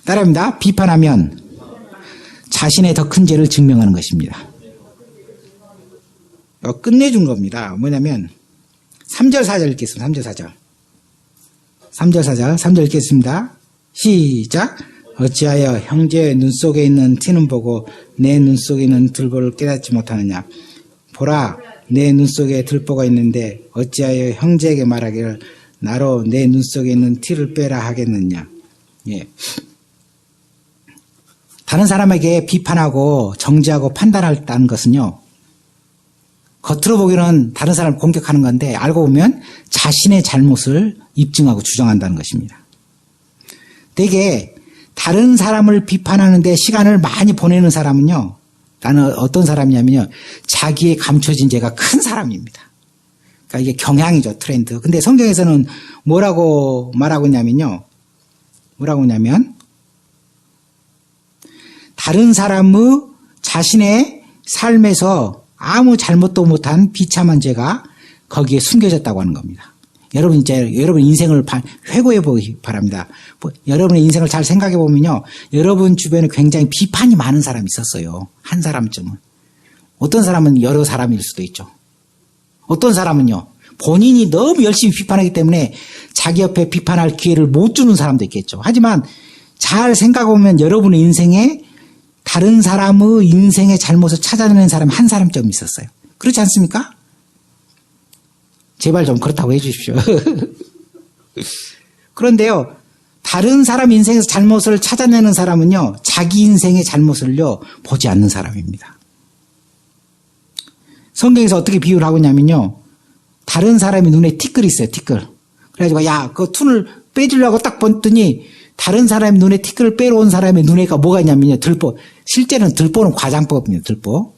따라합니다. 비판하면 자신의 더 큰 죄를 증명하는 것입니다. 끝내준 겁니다. 뭐냐면 3절 4절 읽겠습니다. 3절 4절 읽겠습니다. 시작. 어찌하여 형제의 눈 속에 있는 티는 보고 내 눈 속에 있는 들보를 깨닫지 못하느냐. 보라, 내 눈 속에 들보가 있는데 어찌하여 형제에게 말하기를 나로 내 눈 속에 있는 티를 빼라 하겠느냐. 예. 다른 사람에게 비판하고 정죄하고 판단한다는 것은요, 겉으로 보기에는 다른 사람을 공격하는 건데 알고 보면 자신의 잘못을 입증하고 주장한다는 것입니다. 되게 다른 사람을 비판하는데 시간을 많이 보내는 사람은요, 나는 어떤 사람이냐면요, 자기의 감춰진 죄가 큰 사람입니다. 그러니까 이게 경향이죠, 트렌드. 근데 성경에서는 뭐라고 말하고 있냐면요, 다른 사람의 자신의 삶에서 아무 잘못도 못한 비참한 죄가 거기에 숨겨졌다고 하는 겁니다. 여러분 인생을 회고해 보기 바랍니다. 여러분의 인생을 잘 생각해 보면요, 여러분 주변에 굉장히 비판이 많은 사람이 있었어요. 한 사람쯤은. 어떤 사람은 여러 사람일 수도 있죠. 어떤 사람은요, 본인이 너무 열심히 비판하기 때문에 자기 옆에 비판할 기회를 못 주는 사람도 있겠죠. 하지만 잘 생각해 보면 여러분의 인생에 다른 사람의 인생의 잘못을 찾아내는 사람이 한 사람쯤 있었어요. 그렇지 않습니까? 제발 좀 그렇다고 해 주십시오. 그런데요, 다른 사람 인생에서 잘못을 찾아내는 사람은요, 자기 인생의 잘못을요, 보지 않는 사람입니다. 성경에서 어떻게 비유를 하고 있냐면요, 다른 사람이 눈에 티끌이 있어요, 티끌. 그래가지고, 야, 그 툰을 빼주려고 딱 봤더니, 다른 사람의 눈에 티끌을 빼러 온 사람의 눈에가 뭐가 있냐면요, 들보. 실제는 들보는 과장법입니다, 들보.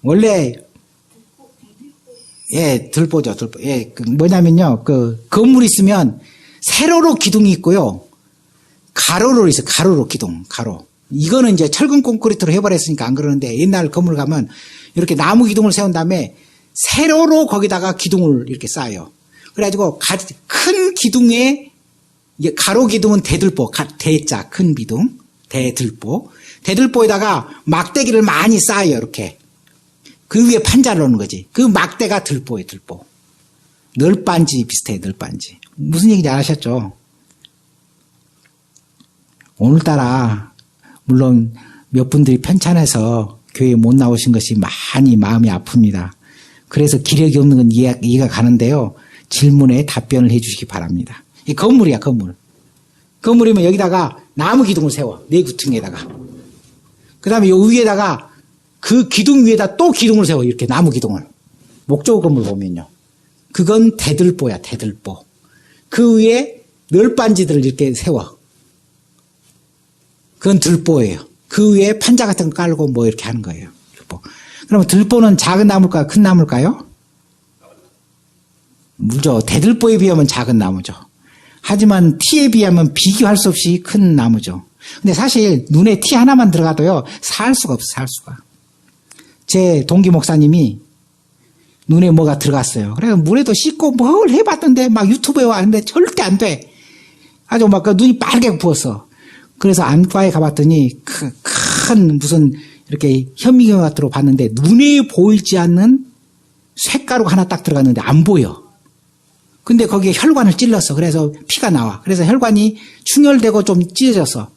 원래, 예, 들보죠, 들보. 예, 뭐냐면요, 건물 있으면 세로로 기둥이 있고요, 가로로 있어요, 가로로 기둥, 가로. 이거는 이제 철근 콘크리트로 해버렸으니까 안 그러는데, 옛날 건물 가면 이렇게 나무 기둥을 세운 다음에 세로로 거기다가 기둥을 이렇게 쌓아요. 그래가지고 큰 기둥에, 가로 기둥은 대들보, 대자, 큰 기둥, 대들보. 대들보에다가 막대기를 많이 쌓아요, 이렇게. 그 위에 판자를 놓는 거지. 그 막대가 들보예요, 들보. 널빤지 비슷해요, 널빤지. 무슨 얘기인지 아셨죠? 오늘따라, 물론 몇 분들이 편찮아서 교회에 못 나오신 것이 많이 마음이 아픕니다. 그래서 기력이 없는 건 이해가 가는데요. 질문에 답변을 해 주시기 바랍니다. 이 건물이야, 건물. 건물이면 여기다가 나무 기둥을 세워. 네 구층에다가. 그 다음에 요 위에다가 그 기둥 위에다 또 기둥을 세워. 이렇게 나무 기둥을. 목조 건물 보면요. 그건 대들보야, 대들보. 그 위에 널빤지들을 이렇게 세워. 그건 들보예요. 그 위에 판자 같은 거 깔고 뭐 이렇게 하는 거예요. 들보. 그러면 들보는 작은 나무일까요? 큰 나무일까요? 물죠. 대들보에 비하면 작은 나무죠. 하지만 티에 비하면 비교할 수 없이 큰 나무죠. 근데 사실 눈에 티 하나만 들어가도요, 살 수가 없어요, 살 수가. 제 동기 목사님이 눈에 뭐가 들어갔어요. 그래서 물에도 씻고 뭘 해봤던데 막 유튜브에 왔는데 절대 안 돼. 아주 막 눈이 빨개 부었어. 그래서 안과에 가봤더니 큰 무슨 이렇게 현미경 같은 거 봤는데 눈에 보이지 않는 쇳가루가 하나 딱 들어갔는데 안 보여. 근데 거기에 혈관을 찔렀어. 그래서 피가 나와. 그래서 혈관이 충혈되고 좀 찢어졌어.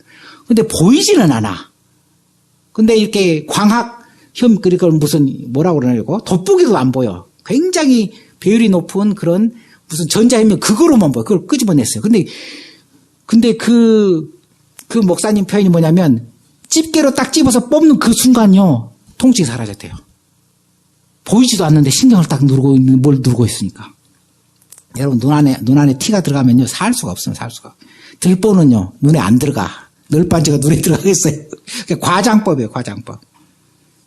근데 보이지는 않아. 근데 이렇게 그걸 무슨 뭐라고 그러냐고 돋보기도 안 보여. 굉장히 배율이 높은 그런 무슨 전자현미경 그거로만 보여. 그걸 끄집어냈어요. 근데 그 목사님 표현이 뭐냐면 집게로 딱 집어서 뽑는 그 순간요 통증이 사라졌대요. 보이지도 않는데 신경을 딱 뭘 누르고 있으니까. 여러분 눈 안에 티가 들어가면요 살 수가 없어요. 살 수가. 들보는요 눈에 안 들어가. 널빤지가 눈에 들어가겠어요. 과장법이에요. 과장법.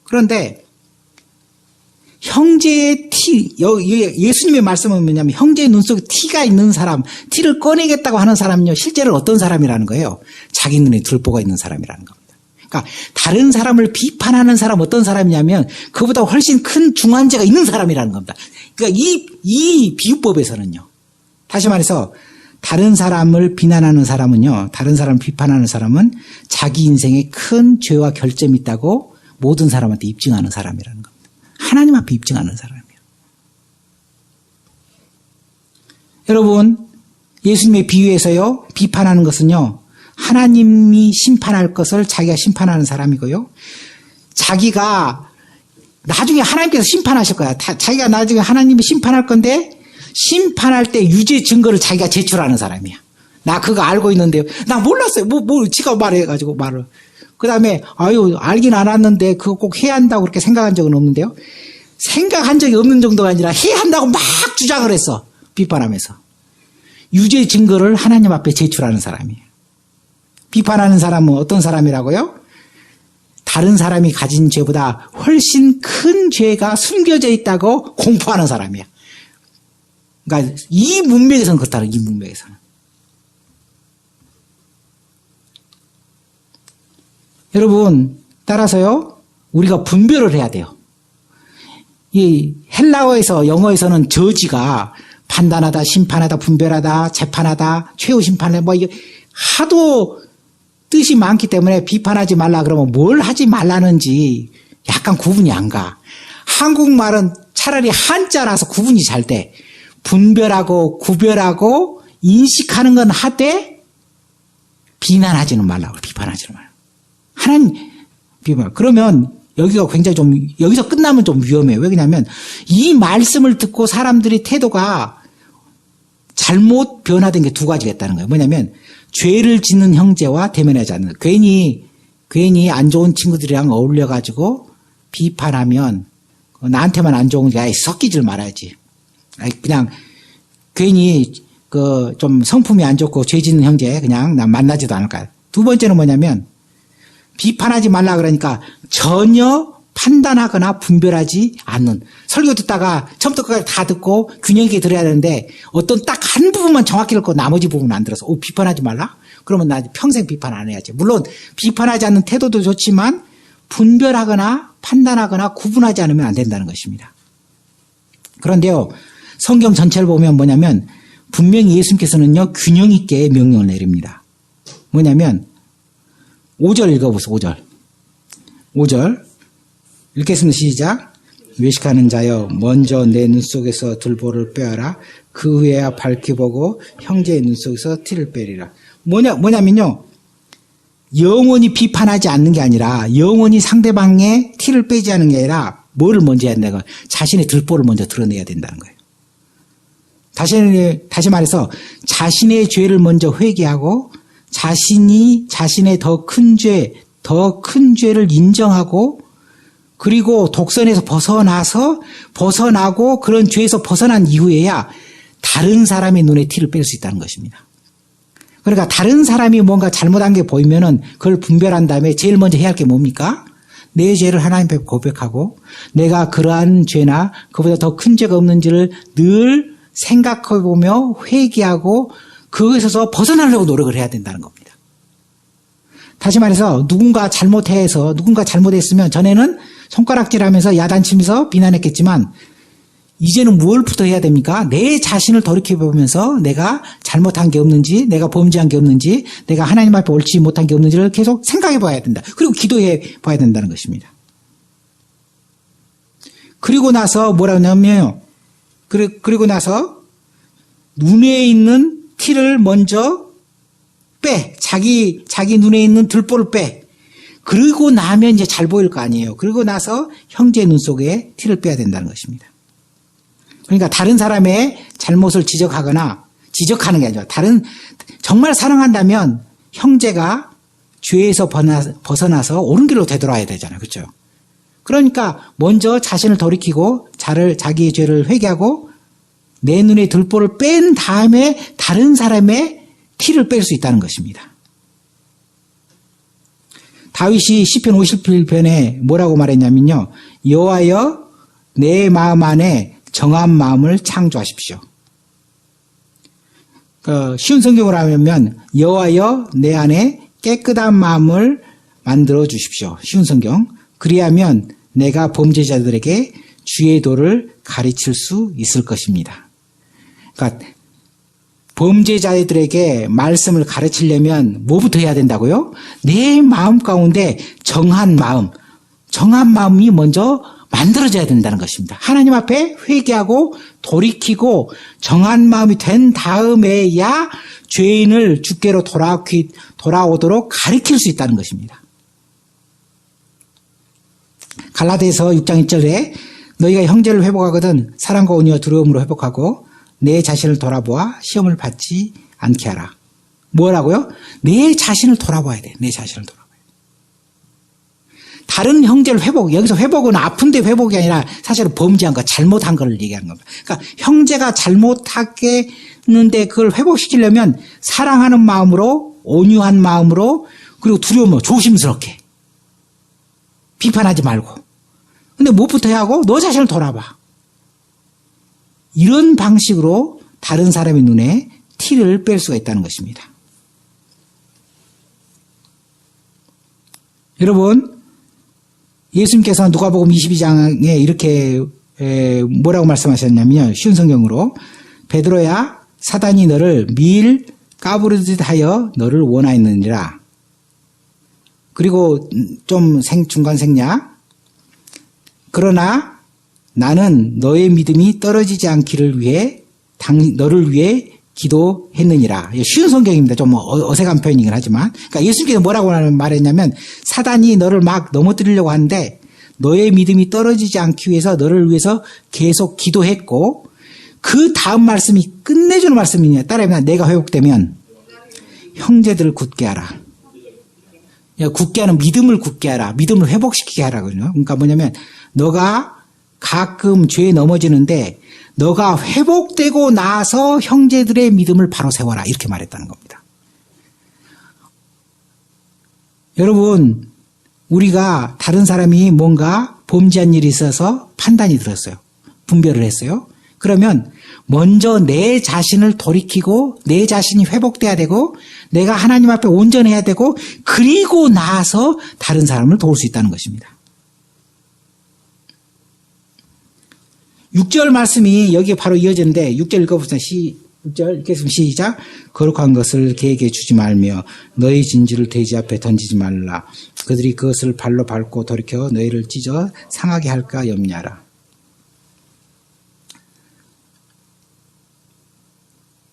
그런데 형제의 티, 예수님의 말씀은 뭐냐면 형제의 눈 속에 티가 있는 사람, 티를 꺼내겠다고 하는 사람은요 실제로 어떤 사람이라는 거예요? 자기 눈에 들보가 있는 사람이라는 겁니다. 그러니까 다른 사람을 비판하는 사람 어떤 사람이냐면 그보다 훨씬 큰 중환자가 있는 사람이라는 겁니다. 그러니까 이 비유법에서는요. 다시 말해서 다른 사람을 비난하는 사람은요. 다른 사람을 비판하는 사람은 자기 인생에 큰 죄와 결점이 있다고 모든 사람한테 입증하는 사람이라는 겁니다. 하나님 앞에 입증하는 사람이에요. 여러분 예수님의 비유에서요. 비판하는 것은요. 하나님이 심판할 것을 자기가 심판하는 사람이고요. 자기가 나중에 하나님께서 심판하실 거야. 자기가 나중에 하나님이 심판할 건데 심판할 때 유죄 증거를 자기가 제출하는 사람이야. 나 그거 알고 있는데요. 나 몰랐어요. 지가 말해가지고 말을. 그 다음에 알긴 알았는데 그거 꼭 해야 한다고 그렇게 생각한 적은 없는데요. 생각한 적이 없는 정도가 아니라 해야 한다고 막 주장을 했어. 비판하면서. 유죄 증거를 하나님 앞에 제출하는 사람이에요. 비판하는 사람은 어떤 사람이라고요? 다른 사람이 가진 죄보다 훨씬 큰 죄가 숨겨져 있다고 공포하는 사람이야. 그러니까 이 문맥에서는 그렇다는 이 문맥에서는. 여러분 따라서요 우리가 분별을 해야 돼요. 이 헬라어에서 영어에서는 저지가 판단하다, 심판하다, 분별하다, 재판하다, 최후 심판을 이게 하도 뜻이 많기 때문에 비판하지 말라 그러면 뭘 하지 말라는지 약간 구분이 안 가. 한국말은 차라리 한자라서 구분이 잘 돼. 분별하고 구별하고 인식하는 건 하되 비난하지는 말라고 비판하지는 말라고. 하나님 비판. 그러면 여기가 굉장히 좀 여기서 끝나면 좀 위험해요. 왜냐하면 이 말씀을 듣고 사람들이 태도가 잘못 변화된 게 두 가지가 있다는 거예요. 뭐냐면 죄를 짓는 형제와 대면하지 않는. 괜히 안 좋은 친구들이랑 어울려가지고 비판하면 나한테만 안 좋은 게 섞이질 말아야지. 그냥 괜히 좀 성품이 안 좋고 죄 짓는 형제 그냥 난 만나지도 않을 거야. 두 번째는 뭐냐면 비판하지 말라 그러니까 전혀 판단하거나 분별하지 않는. 설교 듣다가 처음부터 끝까지 다 듣고 균형 있게 들어야 되는데 어떤 딱 한 부분만 정확히 듣고 나머지 부분은 안 들어서 비판하지 말라? 그러면 나 평생 비판 안 해야지. 물론 비판하지 않는 태도도 좋지만 분별하거나 판단하거나 구분하지 않으면 안 된다는 것입니다. 그런데요 성경 전체를 보면 뭐냐면 분명히 예수님께서는요 균형 있게 명령을 내립니다. 뭐냐면 5절 읽어보세요. 5절 읽겠습니다. 시작. 외식하는 자여 먼저 내 눈 속에서 들보를 빼어라. 그 후에야 밝히 보고 형제의 눈 속에서 티를 빼리라. 뭐냐면요 영원히 비판하지 않는 게 아니라 영원히 상대방의 티를 빼지 않는 게 아니라 뭐를 먼저 해야 된다는 거예요. 자신의 들보를 먼저 드러내야 된다는 거예요. 다시 말해서 자신의 죄를 먼저 회개하고 자신의 더 큰 죄를 인정하고 그리고 독선에서 벗어나고 그런 죄에서 벗어난 이후에야 다른 사람의 눈에 티를 뺄 수 있다는 것입니다. 그러니까 다른 사람이 뭔가 잘못한 게 보이면은 그걸 분별한 다음에 제일 먼저 해야 할 게 뭡니까? 내 죄를 하나님 앞에 고백하고 내가 그러한 죄나 그보다 더 큰 죄가 없는지를 늘 생각해보며 회개하고 그것에서 벗어나려고 노력을 해야 된다는 겁니다. 다시 말해서 누군가 잘못했으면 전에는 손가락질하면서 야단치면서 비난했겠지만 이제는 무엇부터 해야 됩니까? 내 자신을 돌이켜보면서 내가 잘못한 게 없는지, 내가 범죄한 게 없는지, 내가 하나님 앞에 옳지 못한 게 없는지를 계속 생각해 봐야 된다. 그리고 기도해 봐야 된다는 것입니다. 그리고 나서 뭐라고 하냐면요. 그리고 나서 눈에 있는 티를 먼저 빼. 자기 눈에 있는 들보를 빼. 그리고 나면 이제 잘 보일 거 아니에요. 그리고 나서 형제의 눈 속에 티를 빼야 된다는 것입니다. 그러니까 다른 사람의 잘못을 지적하는 게 아니라 정말 사랑한다면 형제가 죄에서 벗어나서 옳은 길로 되돌아야 되잖아요. 그렇죠? 그러니까 먼저 자신을 돌이키고 자기의 죄를 회개하고 내 눈에 들보를 뺀 다음에 다른 사람의 티를 뺄 수 있다는 것입니다. 다윗이 시편 51편에 뭐라고 말했냐면요. 여호와여 내 마음 안에 정한 마음을 창조하십시오. 쉬운 성경으로 하면 여호와여 내 안에 깨끗한 마음을 만들어 주십시오. 쉬운 성경. 그리하면 내가 범죄자들에게 주의 도를 가르칠 수 있을 것입니다. 그러니까 범죄자들에게 말씀을 가르치려면 뭐부터 해야 된다고요? 내 마음 가운데 정한 마음이 먼저 만들어져야 된다는 것입니다. 하나님 앞에 회개하고 돌이키고 정한 마음이 된 다음에야 죄인을 주께로 돌아오도록 가르칠 수 있다는 것입니다. 갈라디아서 6장 1절에 너희가 형제를 회복하거든 사랑과 온유와 두려움으로 회복하고 내 자신을 돌아보아 시험을 받지 않게 하라. 뭐라고요? 내 자신을 돌아봐야 돼. 내 자신을 돌아봐야 돼. 다른 형제를 여기서 회복은 아픈데 회복이 아니라 사실은 범죄한 거, 잘못한 걸 얘기하는 겁니다. 그러니까 형제가 잘못하겠는데 그걸 회복시키려면 사랑하는 마음으로, 온유한 마음으로, 그리고 두려움으로 조심스럽게. 비판하지 말고. 근데 무엇부터 해야 하고? 너 자신을 돌아봐. 이런 방식으로 다른 사람의 눈에 티를 뺄 수가 있다는 것입니다. 여러분, 예수님께서 누가복음 22장에 이렇게 뭐라고 말씀하셨냐면요. 쉬운 성경으로 베드로야 사단이 너를 밀 까부르듯 하여 너를 원하였느니라. 그리고 좀 중간 생략. 그러나 나는 너의 믿음이 떨어지지 않기를 위해 너를 위해 기도했느니라. 쉬운 성경입니다. 좀 어색한 표현이긴 하지만. 그러니까 예수님께서 뭐라고 말했냐면 사단이 너를 막 넘어뜨리려고 하는데 너의 믿음이 떨어지지 않기 위해서 너를 위해서 계속 기도했고 그 다음 말씀이 끝내주는 말씀이냐. 따라하면 내가 회복되면 형제들을 굳게 하라. 굳게 하는 믿음을 굳게 하라. 믿음을 회복시키게 하라거든요. 그러니까 뭐냐면 너가 가끔 죄에 넘어지는데 너가 회복되고 나서 형제들의 믿음을 바로 세워라. 이렇게 말했다는 겁니다. 여러분, 우리가 다른 사람이 뭔가 범죄한 일이 있어서 판단이 들었어요. 분별을 했어요. 그러면 먼저 내 자신을 돌이키고 내 자신이 회복돼야 되고 내가 하나님 앞에 온전해야 되고 그리고 나서 다른 사람을 도울 수 있다는 것입니다. 6절 말씀이 여기에 바로 이어지는데 6절 읽어보세요. 6절 읽겠습니다. 시작. 거룩한 것을 개에게 주지 말며 너희 진주를 돼지 앞에 던지지 말라. 그들이 그것을 발로 밟고 돌이켜 너희를 찢어 상하게 할까 염려하라.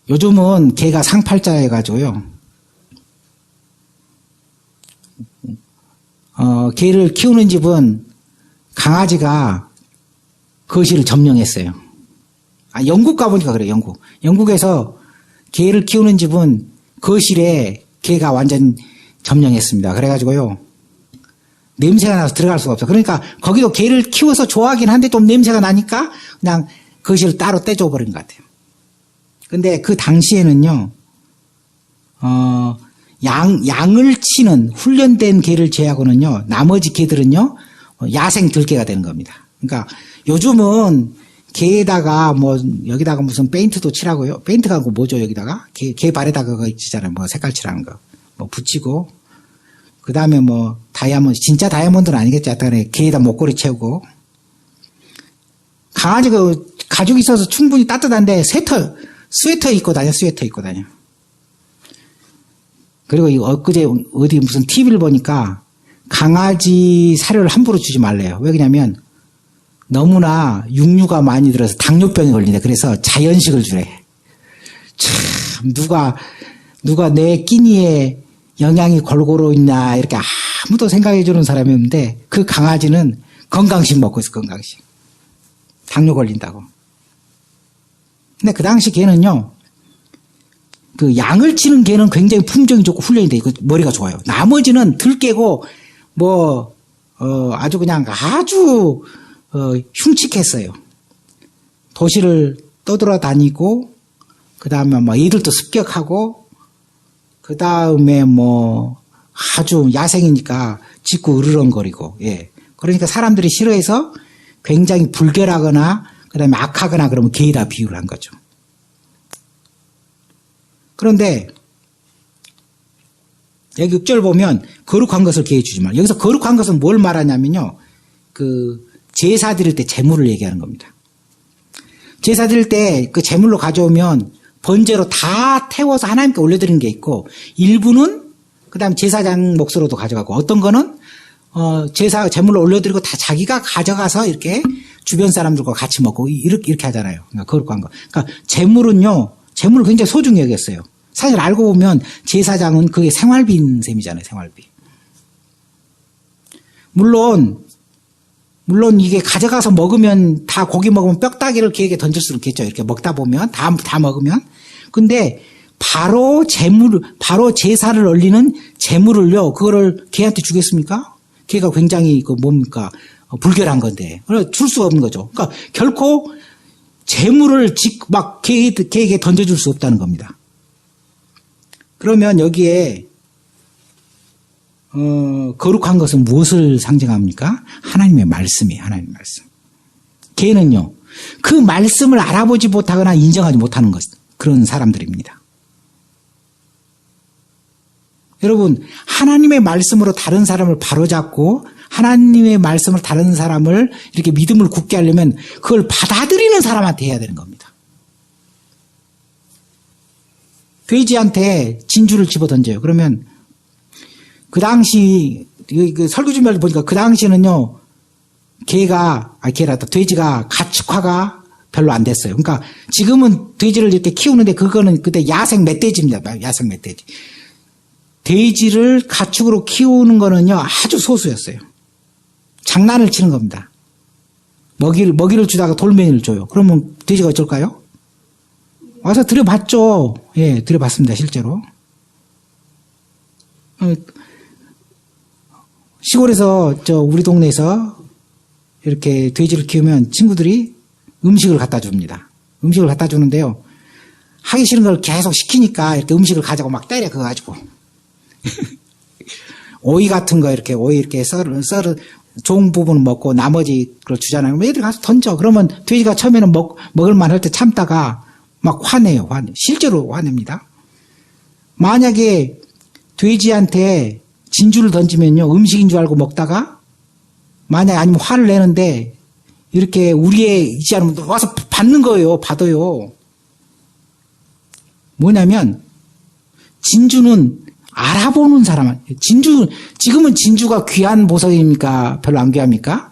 요즘은 개가 상팔자여가지고요. 개를 키우는 집은 강아지가 거실을 점령했어요. 영국 가보니까 그래요, 영국. 영국에서 개를 키우는 집은 거실에 개가 완전 점령했습니다. 그래가지고요, 냄새가 나서 들어갈 수가 없어. 그러니까 거기도 개를 키워서 좋아하긴 한데 좀 냄새가 나니까 그냥 거실을 따로 떼줘버린 것 같아요. 근데 그 당시에는요, 양을 치는 훈련된 개를 제외하고는요, 나머지 개들은요, 야생 들개가 되는 겁니다. 그러니까 요즘은 개에다가 여기다가 무슨 페인트도 칠하고요. 페인트가 뭐죠, 여기다가? 개 발에다가 그거 있잖아요. 색깔 칠하는 거. 붙이고, 그 다음에 다이아몬드, 진짜 다이아몬드는 아니겠죠. 하여튼 개에다 목걸이 채우고. 강아지가 가죽이 있어서 충분히 따뜻한데, 스웨터 입고 다녀. 그리고 엊그제 어디 무슨 TV를 보니까 강아지 사료를 함부로 주지 말래요. 왜 그러냐면 너무나 육류가 많이 들어서 당뇨병이 걸린대. 그래서 자연식을 주래. 참, 누가 내 끼니에 영양이 골고루 있나 이렇게 아무도 생각해 주는 사람이 없는데 그 강아지는 건강식 먹고 있어, 건강식. 당뇨 걸린다고. 근데 그 당시 개는요, 그 양을 치는 개는 굉장히 품종이 좋고 훈련이 돼 있고 머리가 좋아요. 나머지는 들깨고 아주 그냥 아주 흉측했어요. 도시를 떠돌아다니고 그 다음에 얘들도 습격하고 그 다음에 아주 야생이니까 짖고 으르렁거리고, 예. 그러니까 사람들이 싫어해서 굉장히 불결하거나 그 다음에 악하거나 그러면 개에다 비유를 한 거죠. 그런데 여기 6절 보면 거룩한 것을 개에 주지 말. 여기서 거룩한 것은 뭘 말하냐면요, 제사 드릴 때 제물을 얘기하는 겁니다. 제사 드릴 때 그 제물로 가져오면 번제로 다 태워서 하나님께 올려드리는 게 있고, 일부는 그 다음에 제사장 몫으로도 가져가고, 어떤 거는 제물로 올려드리고 다 자기가 가져가서 이렇게 주변 사람들과 같이 먹고 이렇게 하잖아요. 그러니까 거룩한 거. 그러니까 제물을 굉장히 소중히 여겼어요. 사실 알고 보면 제사장은 그게 생활비인 셈이잖아요, 생활비. 물론 이게 가져가서 먹으면 다 고기 먹으면 뼈다귀를 개에게 던질 수는 있겠죠. 이렇게 먹다 보면 다 먹으면. 근데 바로 제사를 올리는 제물을요, 그거를 개한테 주겠습니까? 개가 굉장히 불결한 건데. 줄 수가 없는 거죠. 그러니까 결코 재물을 개에게 던져줄 수 없다는 겁니다. 그러면 여기에 거룩한 것은 무엇을 상징합니까? 하나님의 말씀이에요. 하나님의 말씀. 개는요, 그 말씀을 알아보지 못하거나 인정하지 못하는 그런 사람들입니다. 여러분, 하나님의 말씀으로 다른 사람을 바로잡고 하나님의 말씀을 다른 사람을 이렇게 믿음을 굳게 하려면 그걸 받아들이는 사람한테 해야 되는 겁니다. 돼지한테 진주를 집어 던져요. 그러면 그 당시 설교 준비할 때 보니까 그 당시에는요, 돼지가 가축화가 별로 안 됐어요. 그러니까 지금은 돼지를 이렇게 키우는데 그거는 그때 야생 멧돼지입니다. 야생 멧돼지. 돼지를 가축으로 키우는 거는요, 아주 소수였어요. 장난을 치는 겁니다. 먹이를 주다가 돌멩이를 줘요. 그러면 돼지가 어쩔까요? 와서 들여봤죠. 예, 들여봤습니다, 실제로. 시골에서 우리 동네에서 이렇게 돼지를 키우면 친구들이 음식을 갖다 줍니다. 음식을 갖다 주는데요, 하기 싫은 걸 계속 시키니까 이렇게 음식을 가지고 막 때려, 그거 가지고. 오이 같은 거 오이 이렇게 썰을 좋은 부분은 먹고 나머지 걸 주잖아요. 그럼 애들 가서 던져. 그러면 돼지가 처음에는 먹을만 할 때 참다가 막 화내요. 실제로 화냅니다. 만약에 돼지한테 진주를 던지면요, 음식인 줄 알고 먹다가 만약에 아니면 화를 내는데 이렇게 우리에 있지 않으면 와서 받는 거예요. 받아요. 뭐냐면 진주는 알아보는 사람, 지금은 진주가 귀한 보석입니까? 별로 안 귀합니까?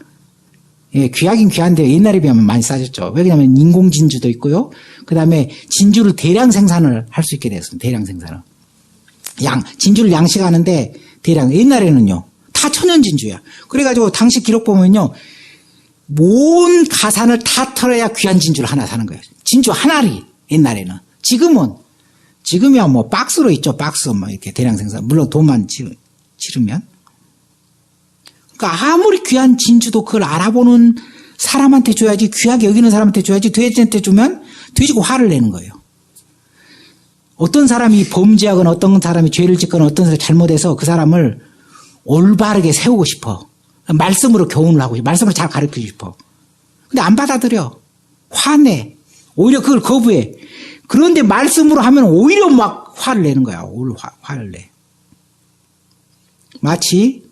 예, 귀하긴 귀한데 옛날에 비하면 많이 싸졌죠. 왜냐하면 인공 진주도 있고요. 그 다음에 진주를 대량 생산을 할 수 있게 됐습니다. 대량 생산을. 진주를 양식하는데 대량. 옛날에는요. 다 천연진주야. 그래가지고 당시 기록 보면요. 온 가산을 다 털어야 귀한 진주를 하나 사는 거예요. 진주 한 알이 옛날에는. 지금이야 뭐 박스로 있죠. 박스 뭐 이렇게 대량 생산. 물론 돈만 치르면. 그러니까 아무리 귀한 진주도 그걸 알아보는 사람한테 줘야지, 귀하게 여기는 사람한테 줘야지, 돼지한테 주면 돼지고 화를 내는 거예요. 어떤 사람이 범죄하거나 어떤 사람이 죄를 짓거나 어떤 사람이 잘못해서 그 사람을 올바르게 세우고 싶어. 말씀으로 교훈을 하고 싶어. 말씀으로 잘 가르치고 싶어. 근데 안 받아들여. 화내. 오히려 그걸 거부해. 그런데 말씀으로 하면 오히려 막 화를 내는 거야. 오히려 화를 내. 마치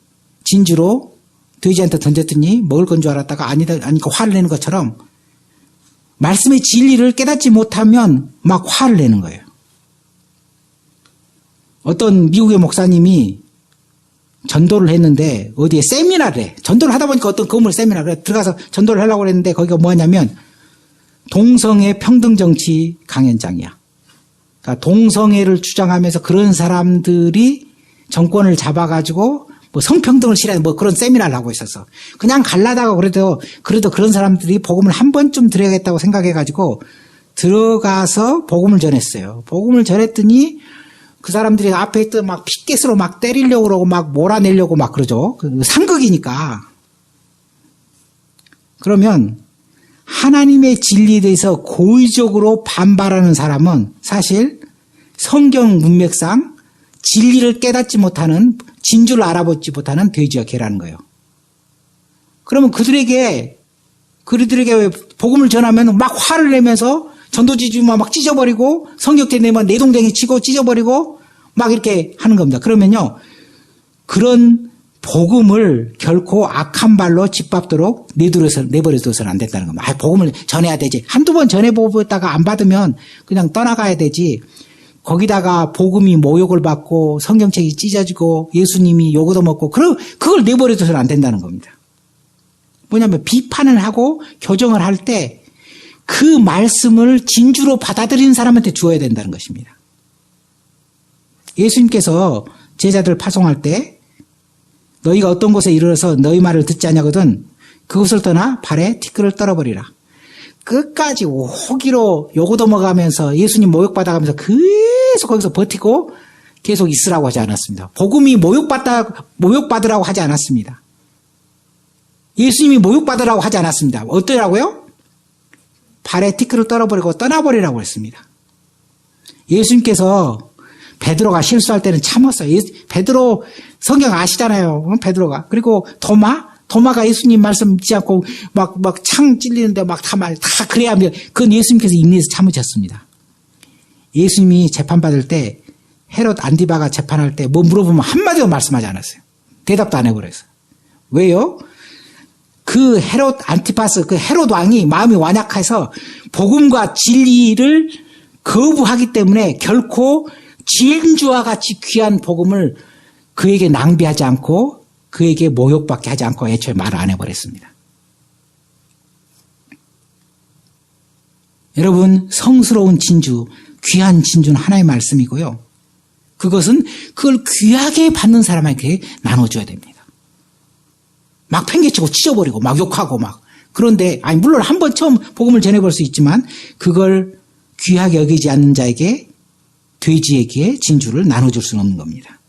진주로 돼지한테 던졌더니 먹을 건 줄 알았다가 아니니까 화를 내는 것처럼 말씀의 진리를 깨닫지 못하면 막 화를 내는 거예요. 어떤 미국의 목사님이 전도를 했는데 어디에 세미나를 해. 전도를 하다 보니까 어떤 건물 세미나를 들어가서 전도를 하려고 했는데 거기가 뭐냐면 동성애 평등정치 강연장이야. 그러니까 동성애를 주장하면서 그런 사람들이 정권을 잡아가지고 뭐 성평등을 실현하는 뭐 그런 세미나를 하고 있었어. 그냥 갈라다가 그래도 그런 사람들이 복음을 한 번쯤 드려야겠다고 생각해가지고 들어가서 복음을 전했어요. 복음을 전했더니 그 사람들이 앞에 있던 막 핏개수로 막 때리려고 그러고 막 몰아내려고 막 그러죠. 상극이니까. 그러면 하나님의 진리에 대해서 고의적으로 반발하는 사람은 사실 성경 문맥상 진리를 깨닫지 못하는, 진주를 알아보지 못하는 돼지와 개라는 거예요. 그러면 그들에게 복음을 전하면 막 화를 내면서 전도지주만 막 찢어버리고 성격대 내면 내동댕이 치고 찢어버리고 막 이렇게 하는 겁니다. 그러면요, 그런 복음을 결코 악한 발로 짓밟도록 내버려둬서는 안 된다는 겁니다. 복음을 전해야 되지. 한두 번 전해보다가 안 받으면 그냥 떠나가야 되지. 거기다가 복음이 모욕을 받고 성경책이 찢어지고 예수님이 욕을 얻어먹고 그걸 내버려둬서는 안 된다는 겁니다. 뭐냐면 비판을 하고 교정을 할 때 그 말씀을 진주로 받아들이는 사람한테 주어야 된다는 것입니다. 예수님께서 제자들 파송할 때 너희가 어떤 곳에 이르러서 너희 말을 듣지 않냐거든 그곳을 떠나 발에 티끌을 떨어버리라. 끝까지 호기로 욕 얻어먹으면서 예수님 모욕받아가면서 계속 거기서 버티고 계속 있으라고 하지 않았습니다. 복음이 모욕받으라고 하지 않았습니다. 예수님이 모욕받으라고 하지 않았습니다. 어떠라고요? 발에 티끌을 떨어버리고 떠나버리라고 했습니다. 예수님께서 베드로가 실수할 때는 참았어요. 베드로 성경 아시잖아요. 베드로가. 그리고 도마가 예수님 말씀 믿지 않고 막 창 찔리는데 막 다 그래야 하면 그건 예수님께서 인내해서 참으셨습니다. 예수님이 재판받을 때 헤롯 안디바가 재판할 때 뭐 물어보면 한마디도 말씀하지 않았어요. 대답도 안 해버렸어요. 왜요? 그 헤롯 안티파스, 그 헤롯 왕이 마음이 완악해서 복음과 진리를 거부하기 때문에 결코 진주와 같이 귀한 복음을 그에게 낭비하지 않고 그에게 모욕받게 하지 않고 애초에 말을 안 해버렸습니다. 여러분, 성스러운 진주, 귀한 진주는 하나의 말씀이고요. 그것은 그걸 귀하게 받는 사람에게 나눠줘야 됩니다. 막 팽개치고 찢어버리고 막 욕하고 막. 그런데 물론 한 번 처음 복음을 전해볼 수 있지만 그걸 귀하게 여기지 않는 자에게, 돼지에게 진주를 나눠줄 수는 없는 겁니다.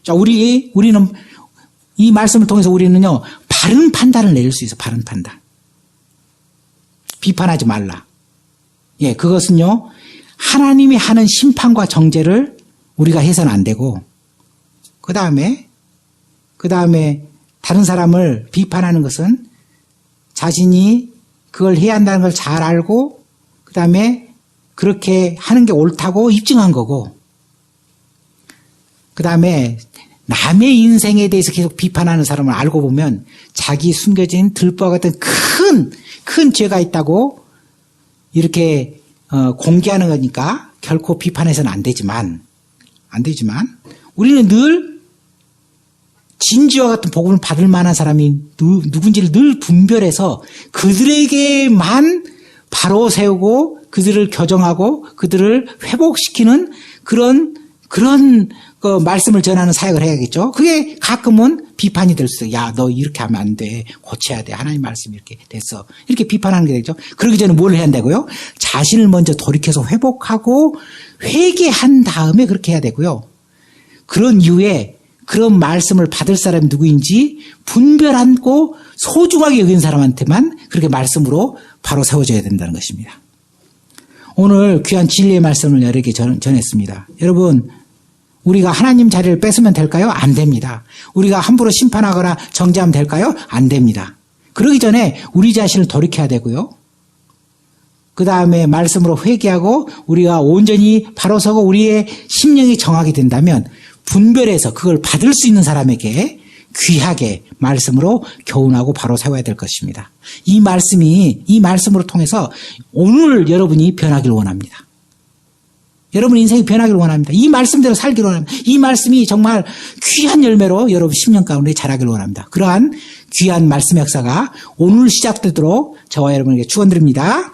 자, 우리는 이 말씀을 통해서 우리는요, 바른 판단을 내릴 수 있어요. 바른 판단. 비판하지 말라. 예, 그것은요, 하나님이 하는 심판과 정죄를 우리가 해서는 안 되고, 그 다음에 다른 사람을 비판하는 것은 자신이 그걸 해야 한다는 걸 잘 알고, 그 다음에 그렇게 하는 게 옳다고 입증한 거고, 그 다음에 남의 인생에 대해서 계속 비판하는 사람을 알고 보면 자기 숨겨진 들보와 같은 큰 죄가 있다고 이렇게 공개하는 거니까 결코 비판해서는 안 되지만 우리는 늘 진주와 같은 복음을 받을 만한 사람이 누군지를 늘 분별해서 그들에게만 바로 세우고 그들을 교정하고 그들을 회복시키는 그런 그 말씀을 전하는 사역을 해야겠죠. 그게 가끔은 비판이 될 수 있어요. 야, 너 이렇게 하면 안 돼. 고쳐야 돼. 하나님 말씀이 이렇게 됐어. 이렇게 비판하는 게 되죠. 그러기 전에 뭘 해야 한다고요? 자신을 먼저 돌이켜서 회복하고 회개한 다음에 그렇게 해야 되고요. 그런 이후에 그런 말씀을 받을 사람이 누구인지 분별하고 소중하게 여긴 사람한테만 그렇게 말씀으로 바로 세워져야 된다는 것입니다. 오늘 귀한 진리의 말씀을 여러분에게 전했습니다. 여러분, 우리가 하나님 자리를 뺏으면 될까요? 안 됩니다. 우리가 함부로 심판하거나 정죄하면 될까요? 안 됩니다. 그러기 전에 우리 자신을 돌이켜야 되고요. 그 다음에 말씀으로 회개하고 우리가 온전히 바로 서고 우리의 심령이 정하게 된다면 분별해서 그걸 받을 수 있는 사람에게 귀하게 말씀으로 교훈하고 바로 세워야 될 것입니다. 이 말씀으로 통해서 오늘 여러분이 변하기를 원합니다. 여러분 인생이 변하기를 원합니다. 이 말씀대로 살기를 원합니다. 이 말씀이 정말 귀한 열매로 여러분 10년 가운데 자라기를 원합니다. 그러한 귀한 말씀 역사가 오늘 시작되도록 저와 여러분에게 축원드립니다.